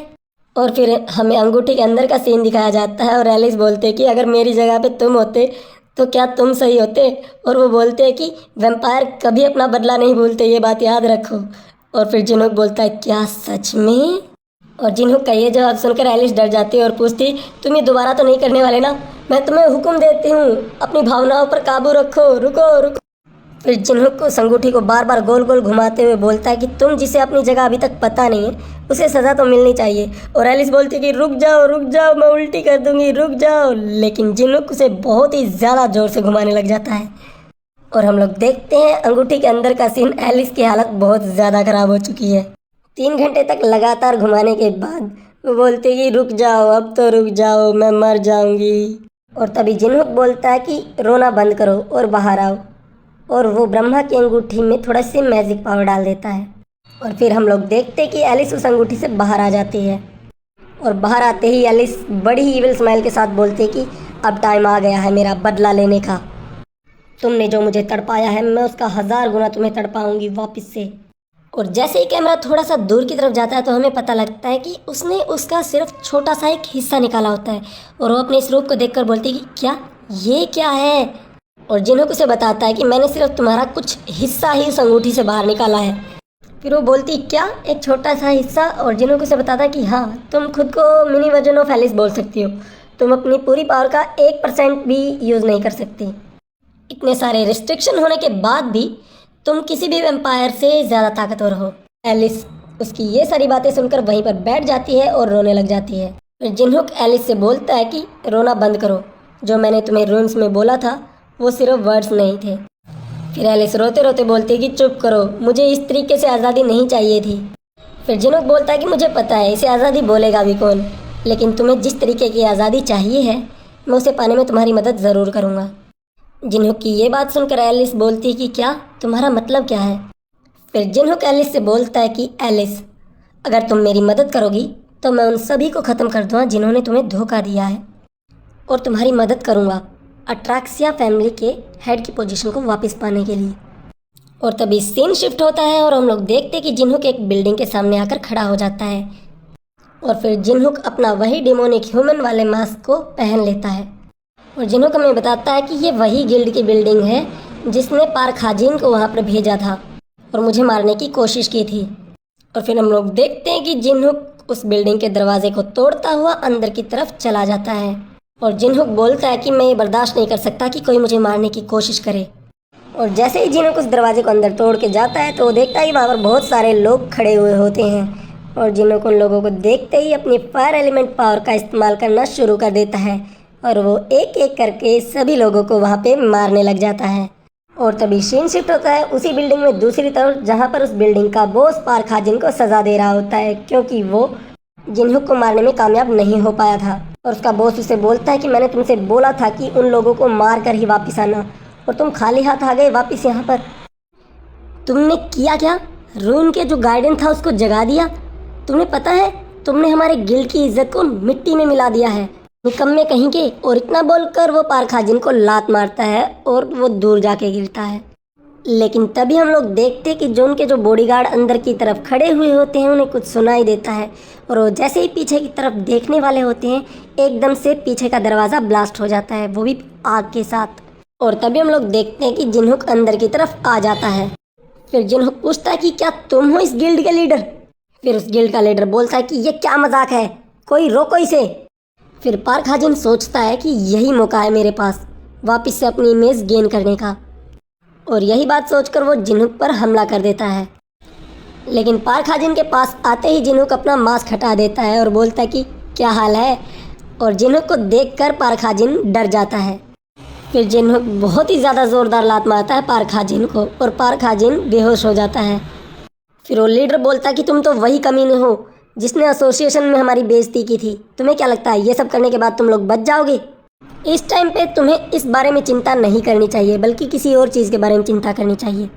और फिर हमें अंगूठी के अंदर का सीन दिखाया जाता है, और एलिस बोलते कि अगर मेरी जगह पे तुम होते तो क्या तुम सही होते। और वो बोलते हैं कि वैम्पायर कभी अपना बदला नहीं भूलते, ये बात याद रखो। और फिर जिन्होक बोलता है क्या सच में। और जिन्होक का ये जवाब सुनकर एलिस डर जाती है और पूछती तुम ये दोबारा तो नहीं करने वाले ना, मैं तुम्हें हुक्म देती हूँ अपनी भावनाओं पर काबू रखो, रुको। फिर जिन्होक उस अंगूठी को बार बार गोल गोल घुमाते हुए बोलता है कि तुम जिसे अपनी जगह अभी तक पता नहीं है उसे सज़ा तो मिलनी चाहिए। और एलिस बोलती है कि रुक जाओ मैं उल्टी कर दूंगी, रुक जाओ। लेकिन जिन्होक उसे बहुत ही ज़्यादा ज़ोर से घुमाने लग जाता है, और हम लोग देखते हैं अंगूठी के अंदर का सीन। एलिस की हालत बहुत ज़्यादा ख़राब हो चुकी है। 3 घंटे तक लगातार घुमाने के बाद वो बोलती है कि रुक जाओ, अब तो रुक जाओ, मैं मर जाऊंगी। और तभी जिन्होक बोलता है कि रोना बंद करो और बाहर आओ, और वो ब्रह्मा की अंगूठी में थोड़ा सी मैजिक पावर डाल देता है। और फिर हम लोग देखते कि एलिस उस अंगूठी से बाहर आ जाती है। और बाहर आते ही एलिस बड़ी ही इविल स्माइल के साथ बोलती है कि अब टाइम आ गया है मेरा बदला लेने का। तुमने जो मुझे तड़पाया है मैं उसका 1000 गुना तुम्हें तड़पाऊंगी वापस से। और जैसे ही कैमरा थोड़ा सा दूर की तरफ जाता है तो हमें पता लगता है कि उसने उसका सिर्फ छोटा सा एक हिस्सा निकाला होता है। और वो अपने इस रूप को देखकर बोलती है कि क्या ये क्या है। और जिन्होंने उसे बताता है कि मैंने सिर्फ तुम्हारा कुछ हिस्सा ही उस अंगूठी से बाहर निकाला है। फिर वो बोलती क्या एक छोटा सा हिस्सा। और जिन्होंने उसे बताता है कि हाँ तुम खुद को मिनी वर्जन ऑफ एलिस बोल सकती हो, तुम अपनी पूरी पावर का 1% भी यूज़ नहीं कर सकती। इतने सारे रिस्ट्रिक्शन होने के बाद भी तुम किसी भी वेम्पायर से ज़्यादा ताकतवर हो। एलिस उसकी ये सारी बातें सुनकर वहीं पर बैठ जाती है और रोने लग जाती है। फिर जिनहुक एलिस से बोलता है कि रोना बंद करो, जो मैंने तुम्हें रूम्स में बोला था वो सिर्फ वर्ड्स नहीं थे। फिर एलिस रोते रोते बोलती है कि चुप करो, मुझे इस तरीके से आज़ादी नहीं चाहिए थी। फिर जिनहुक बोलता है कि मुझे पता है इसे आज़ादी बोलेगा भी कौन, लेकिन तुम्हें जिस तरीके की आज़ादी चाहिए है मैं उसे पाने में तुम्हारी मदद ज़रूर करूँगा। जिनहुक की ये बात सुनकर एलिस बोलती है कि क्या तुम्हारा मतलब क्या है। फिर जिनहुक एलिस से बोलता है कि एलिस अगर तुम मेरी मदद करोगी तो मैं उन सभी को ख़त्म कर दूँगा जिन्होंने तुम्हें धोखा दिया है, और तुम्हारी मदद करूँगा अट्रैक्सिया फैमिली के हेड की पोजीशन को वापस पाने के लिए। और तभी सीन शिफ्ट होता है और हम लोग देखते हैं कि जिनहुक एक बिल्डिंग के सामने आकर खड़ा हो जाता है। और फिर जिनहुक अपना वही डिमोनिक ह्यूमन वाले मास्क को पहन लेता है। और जिनहुक हमें बताता है कि ये वही गिल्ड की बिल्डिंग है जिसने पार्क हाजिन को वहाँ पर भेजा था और मुझे मारने की कोशिश की थी। और फिर हम लोग देखते हैं कि जिनहुक उस बिल्डिंग के दरवाजे को तोड़ता हुआ अंदर की तरफ चला जाता है। और जिनहुक बोलता है कि मैं ये बर्दाश्त नहीं कर सकता कि कोई मुझे मारने की कोशिश करे। और जैसे ही जिनहुक उस दरवाजे को अंदर तोड़ के जाता है तो वो देखता है कि वहाँ पर बहुत सारे लोग खड़े हुए होते हैं। और जिनहुक उन लोगों को देखते ही अपनी फायर एलिमेंट पावर का इस्तेमाल करना शुरू कर देता है और वो एक एक करके सभी लोगों को वहाँ पे मारने लग जाता है। और तभी सीन शिफ्ट होता है उसी बिल्डिंग में दूसरी तरफ, जहाँ पर उस बिल्डिंग का बॉस पार्क हाजिन को सज़ा दे रहा होता है क्योंकि वो जिनहुक को मारने में कामयाब नहीं हो पाया था। और उसका बॉस उसे बोलता है कि मैंने तुमसे बोला था कि उन लोगों को मार कर ही वापस आना, और तुम खाली हाथ आ गए वापस यहाँ पर। तुमने किया क्या? रून के जो गार्डन था उसको जगा दिया। तुम्हें पता है तुमने हमारे गिल्ड की इज्जत को मिट्टी में मिला दिया है, निकम्मे कहीं के। और इतना बोलकर वो पार्क हाजिन को लात मारता है और वो दूर जाके गिरता है। लेकिन तभी हम लोग देखते हैं कि जो उनके जो बॉडीगार्ड अंदर की तरफ खड़े हुए होते हैं उन्हें कुछ सुनाई देता है, और वो जैसे ही पीछे की तरफ देखने वाले होते हैं एकदम से पीछे का दरवाज़ा ब्लास्ट हो जाता है, वो भी आग के साथ। और तभी हम लोग देखते हैं कि जिनहुक अंदर की तरफ आ जाता है। फिर जिनहुक पूछता है कि क्या तुम हो इस गिल्ड के लीडर? फिर उस गिल्ड का लीडर बोलता है कि ये क्या मजाक है, कोई रोको इसे। फिर पार्क हाजिन सोचता है कि यही मौका है मेरे पास वापस से अपनी इमेज गेन करने का, और यही बात सोचकर वो जिनहुक पर हमला कर देता है। लेकिन पार्क हाजिन के पास आते ही जिनहुक अपना मास्क हटा देता है और बोलता है कि क्या हाल है। और जिनहुक को देखकर पार्क हाजिन डर जाता है। फिर जिनहुक बहुत ही ज़्यादा ज़ोरदार लात मारता है पार्क हाजिन को और पार्क हाजिन बेहोश हो जाता है। फिर वो लीडर बोलता है कि तुम तो वही कमीने हो जिसने एसोसिएशन में हमारी बेइज्जती की थी। तुम्हें क्या लगता है ये सब करने के बाद तुम लोग बच जाओगे? इस टाइम पे तुम्हें इस बारे में चिंता नहीं करनी चाहिए बल्कि किसी और चीज़ के बारे में चिंता करनी चाहिए।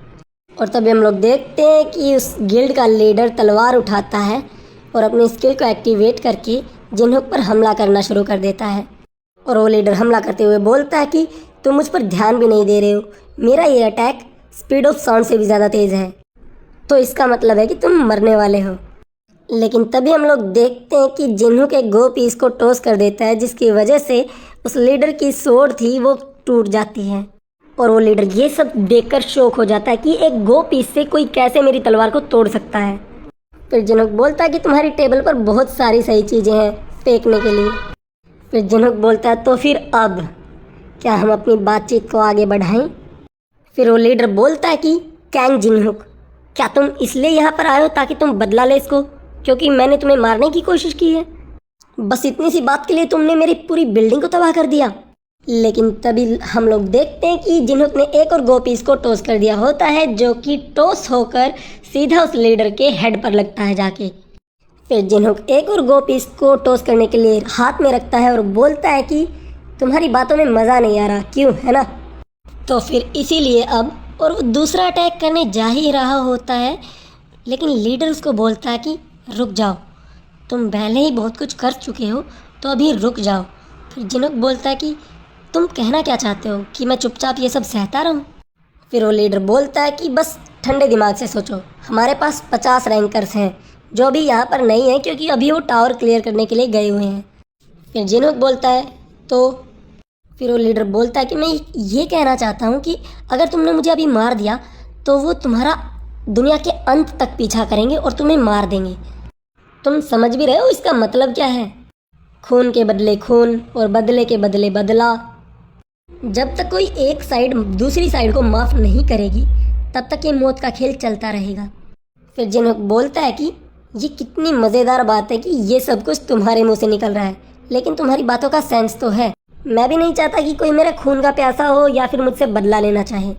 और तभी हम लोग देखते हैं कि उस गिल्ड का लीडर तलवार उठाता है और अपनी स्किल को एक्टिवेट करके जिनहुक पर हमला करना शुरू कर देता है। और वो लीडर हमला करते हुए बोलता है कि तुम मुझ पर ध्यान भी नहीं दे रहे हो, मेरा ये अटैक स्पीड ऑफ साउंड से भी ज़्यादा तेज़ है, तो इसका मतलब है कि तुम मरने वाले हो। लेकिन तभी हम लोग देखते हैं कि जिनहुक एक गो पीस को टॉस कर देता है जिसकी वजह से उस लीडर की सोर्ड थी वो टूट जाती है। और वो लीडर ये सब देखकर शॉक हो जाता है कि एक गो पीस से कोई कैसे मेरी तलवार को तोड़ सकता है। फिर जिनहुक बोलता है कि तुम्हारी टेबल पर बहुत सारी सही चीज़ें हैं फेंकने के लिए। फिर जिनहुक बोलता है तो फिर अब क्या हम अपनी बातचीत को आगे बढ़ाएं? फिर वो लीडर बोलता है कि कैंग जिनहुक, क्या तुम इसलिए यहाँ पर आए हो ताकि तुम बदला ले इसको, क्योंकि मैंने तुम्हें मारने की कोशिश की है? बस इतनी सी बात के लिए तुमने मेरी पूरी बिल्डिंग को तबाह कर दिया। लेकिन तभी हम लोग देखते हैं कि जिनहुक ने एक और गो पीस को टॉस कर दिया होता है जो कि टॉस होकर सीधा उस लीडर के हेड पर लगता है जाके। फिर जिनहुक एक और गो पीस को टॉस करने के लिए हाथ में रखता है और बोलता है कि तुम्हारी बातों में मज़ा नहीं आ रहा, क्यों, है ना? तो फिर इसीलिए अब और वो दूसरा अटैक करने जा ही रहा होता है लेकिन लीडर उसको बोलता है कि रुक जाओ, तुम पहले ही बहुत कुछ कर चुके हो, तो अभी रुक जाओ। फिर जिनुक बोलता है कि तुम कहना क्या चाहते हो, कि मैं चुपचाप ये सब सहता रहूं? फिर वो लीडर बोलता है कि बस ठंडे दिमाग से सोचो, हमारे पास 50 रैंकर्स हैं जो अभी यहाँ पर नहीं हैं, क्योंकि अभी वो टावर क्लियर करने के लिए गए हुए हैं। फिर जिनुक बोलता है तो फिर वो लीडर बोलता है कि मैं ये कहना चाहता हूँ कि अगर तुमने मुझे अभी मार दिया तो वो तुम्हारा दुनिया के अंत तक पीछा करेंगे और तुम्हें मार देंगे। तुम समझ भी रहे हो इसका मतलब क्या है? खून के बदले खून और बदले के बदले बदला। जब तक कोई एक साइड दूसरी साइड को माफ़ नहीं करेगी तब तक ये मौत का खेल चलता रहेगा। फिर जिनुक बोलता है कि ये कितनी मज़ेदार बात है कि ये सब कुछ तुम्हारे मुंह से निकल रहा है, लेकिन तुम्हारी बातों का सेंस तो है। मैं भी नहीं चाहता कि कोई मेरे खून का प्यासा हो या फिर मुझसे बदला लेना चाहे।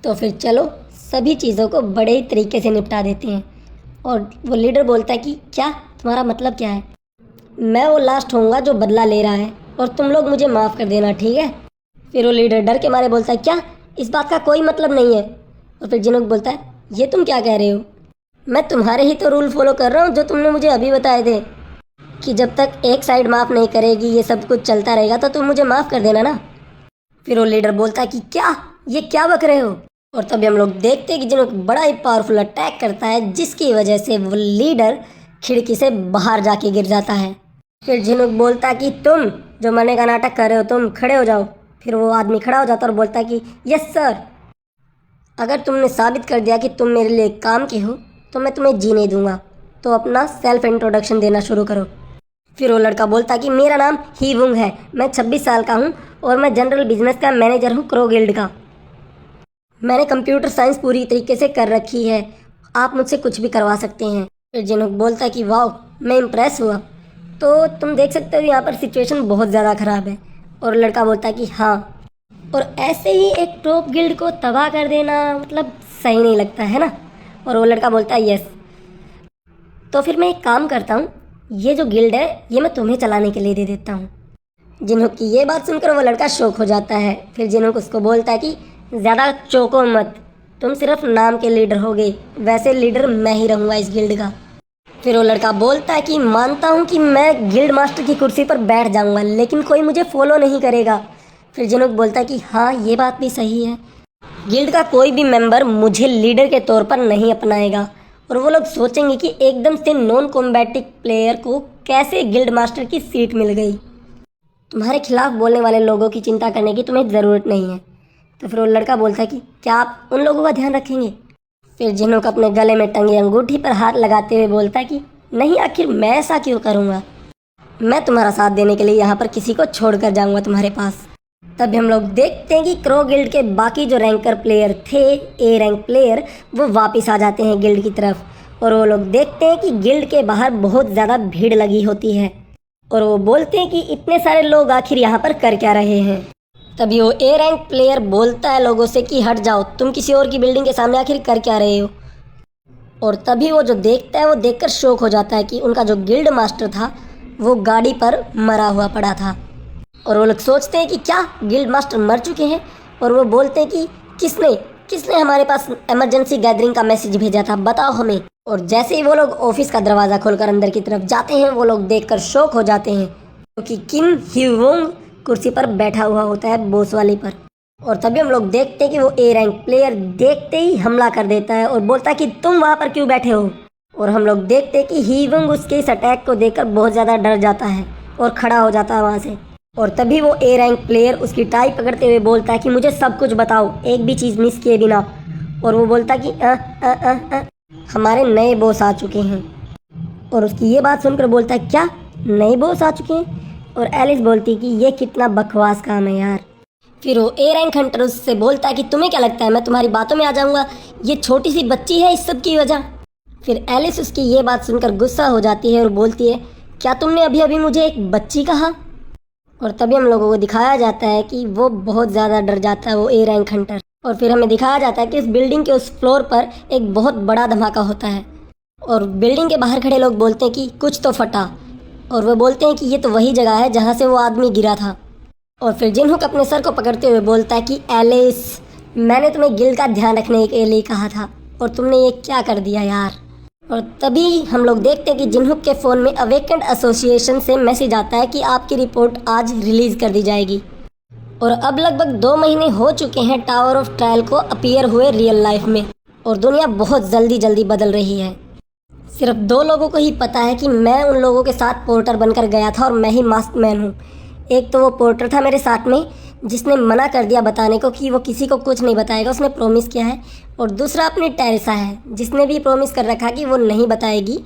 तो फिर चलो सभी चीज़ों को बड़े ही तरीके से निपटा देते हैं। और वो लीडर बोलता है कि क्या तुम्हारा मतलब क्या है? मैं वो लास्ट होऊंगा जो बदला ले रहा है और तुम लोग मुझे माफ़ कर देना, ठीक है? फिर वो लीडर डर के मारे बोलता है क्या इस बात का कोई मतलब नहीं है? और फिर जिनुक बोलता है ये तुम क्या कह रहे हो? मैं तुम्हारे ही तो रूल फॉलो कर रहा हूँ जो तुमने मुझे अभी बताए थे कि जब तक एक साइड माफ़ नहीं करेगी ये सब कुछ चलता रहेगा, तो तुम मुझे माफ़ कर देना ना। फिर वो लीडर बोलता है कि क्या ये क्या बक रहे हो? और तभी हम लोग देखते हैं कि जिनुक बड़ा ही पावरफुल अटैक करता है, जिसकी वजह से वो लीडर खिड़की से बाहर जाके गिर जाता है। फिर जिनुक बोलता है कि तुम जो मरने का नाटक कर रहे हो तुम खड़े हो जाओ। फिर वो आदमी खड़ा हो जाता है और बोलता है कि यस सर, अगर तुमने साबित कर दिया कि तुम मेरे लिए काम के हो तो मैं तुम्हें जीने दूंगा, तो अपना सेल्फ इंट्रोडक्शन देना शुरू करो। फिर वो लड़का बोलता है कि मेरा नाम ही वुंग है, मैं 26 साल का हूँ और मैं जनरल बिजनेस का मैनेजर हूँ क्रो गिल्ड का। मैंने कंप्यूटर साइंस पूरी तरीके से कर रखी है, आप मुझसे कुछ भी करवा सकते हैं। फिर जिनुक बोलता है कि वाह, मैं इम्प्रेस हुआ। तो तुम देख सकते हो यहाँ पर सिचुएशन बहुत ज़्यादा ख़राब है। और लड़का बोलता है कि हाँ, और ऐसे ही एक टॉप गिल्ड को तबाह कर देना मतलब सही नहीं लगता है ना। और वो लड़का बोलता है यस, तो फिर मैं एक काम करता हूँ, ये जो गिल्ड है ये मैं तुम्हें चलाने के लिए दे देता हूँ। जिनुक की ये बात सुनकर वो लड़का शौक हो जाता है। फिर जिनुक उसको बोलता है कि ज़्यादा चौंको मत, तुम सिर्फ नाम के लीडर होगे, वैसे लीडर मैं ही रहूँगा इस गिल्ड का। फिर वो लड़का बोलता है कि मानता हूँ कि मैं गिल्ड मास्टर की कुर्सी पर बैठ जाऊँगा, लेकिन कोई मुझे फॉलो नहीं करेगा। फिर जिनुक बोलता है कि हाँ, ये बात भी सही है, गिल्ड का कोई भी मेंबर मुझे लीडर के तौर पर नहीं अपनाएगा और वो लोग सोचेंगे कि एकदम से नॉन कॉम्बैटिव प्लेयर को कैसे गिल्ड मास्टर की सीट मिल गई। तुम्हारे खिलाफ बोलने वाले लोगों की चिंता करने की तुम्हें ज़रूरत नहीं है। तो फिर वो लड़का बोलता है कि क्या आप उन लोगों का ध्यान रखेंगे? फिर जिनुक अपने गले में टंगी अंगूठी पर हाथ लगाते हुए बोलता है कि नहीं, आखिर मैं ऐसा क्यों करूँगा, मैं तुम्हारा साथ देने के लिए यहाँ पर किसी को छोड़ कर जाऊँगा तुम्हारे पास। तभी हम लोग देखते हैं कि क्रो गिल्ड के बाकी जो रैंकर प्लेयर थे, ए रैंक प्लेयर, वो वापस आ जाते हैं गिल्ड की तरफ। और वो लोग देखते हैं कि गिल्ड के बाहर बहुत ज़्यादा भीड़ लगी होती है और वो बोलते हैं कि इतने सारे लोग आखिर यहाँ पर कर क्या रहे हैं। तभी वो ए रैंक प्लेयर बोलता है लोगों से कि हट जाओ, तुम किसी और की बिल्डिंग के सामने आखिर कर क्या रहे हो। और तभी वो जो देखता है वो देखकर शौक हो जाता है कि उनका जो गिल्ड मास्टर था वो गाड़ी पर मरा हुआ पड़ा था। और वो लोग सोचते हैं कि क्या गिल्ड मास्टर मर चुके हैं। और वो बोलते हैं कि किसने हमारे पास इमरजेंसी गैदरिंग का मैसेज भेजा था, बताओ हमें। और जैसे ही वो लोग ऑफिस का दरवाज़ा खोलकर अंदर की तरफ जाते हैं वो लोग देखकर शौक हो जाते हैं, क्योंकि किम ही वुंग कुर्सी पर बैठा हुआ होता है बॉस वाली पर। और तभी हम लोग देखते हैं कि वो ए रैंक प्लेयर देखते ही हमला कर देता है और बोलता है कि तुम वहाँ पर क्यों बैठे हो। और हम लोग देखते हैं कि ही वुंग उसके इस अटैक को देखकर बहुत ज़्यादा डर जाता है और खड़ा हो जाता है वहाँ से। और तभी वो ए रैंक प्लेयर उसकी टाई पकड़ते हुए बोलता है कि मुझे सब कुछ बताओ, एक भी चीज़ मिस किए बिना। और वो बोलता है कि हमारे नए बॉस आ चुके हैं। और उसकी ये बात सुनकर बोलता है क्या नए बॉस आ चुके हैं? और एलिस बोलती है कि ये कितना बकवास काम है यार। फिर वो ए रैंक हंटर उससे बोलता है कि तुम्हें क्या लगता है मैं तुम्हारी बातों में आ जाऊँगा, ये छोटी सी बच्ची है इस सब की वजह। फिर एलिस उसकी ये बात सुनकर गुस्सा हो जाती है और बोलती है क्या तुमने अभी अभी मुझे एक बच्ची कहा? और तभी हम लोगों को दिखाया जाता है कि वो बहुत ज़्यादा डर जाता है वो ए रैंक हंटर। और फिर हमें दिखाया जाता है कि उस बिल्डिंग के उस फ्लोर पर एक बहुत बड़ा धमाका होता है और बिल्डिंग के बाहर खड़े लोग बोलते हैं कि कुछ तो फटा। और वो बोलते हैं कि ये तो वही जगह है जहाँ से वो आदमी गिरा था। और फिर जिनहुक अपने सर को पकड़ते हुए बोलता है कि एलिस, मैंने तुम्हें गिल्ड का ध्यान रखने के लिए कहा था और तुमने ये क्या कर दिया यार। और तभी हम लोग देखते हैं कि जिनहुक के फ़ोन में अवेकेंड एसोसिएशन से मैसेज आता है कि आपकी रिपोर्ट आज रिलीज़ कर दी जाएगी। और अब लगभग 2 महीने हो चुके हैं टावर ऑफ ट्रायल को अपीयर हुए रियल लाइफ में, और दुनिया बहुत जल्दी बदल रही है। सिर्फ 2 लोगों को ही पता है कि मैं उन लोगों के साथ पोर्टर बनकर गया था और मैं ही मास्क मैन हूँ। एक तो वो पोर्टर था मेरे साथ में जिसने मना कर दिया बताने को कि वो किसी को कुछ नहीं बताएगा, उसने प्रॉमिस किया है। और दूसरा अपनी टेरेसा है जिसने भी प्रॉमिस कर रखा कि वो नहीं बताएगी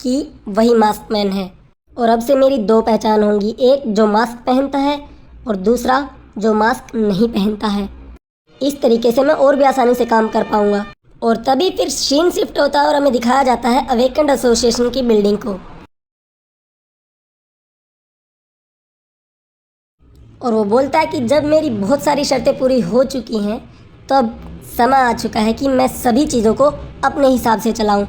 कि वही मास्क मैन है। और अब से मेरी 2 पहचान होंगी, एक जो मास्क पहनता है और दूसरा जो मास्क नहीं पहनता है। इस तरीके से मैं और भी आसानी से काम कर पाऊंगा। और तभी फिर सीन शिफ्ट होता है और हमें दिखाया जाता है अवेकेंड एसोसिएशन की बिल्डिंग को। और वो बोलता है कि जब मेरी बहुत सारी शर्तें पूरी हो चुकी हैं तब समय आ चुका है कि मैं सभी चीज़ों को अपने हिसाब से चलाऊं।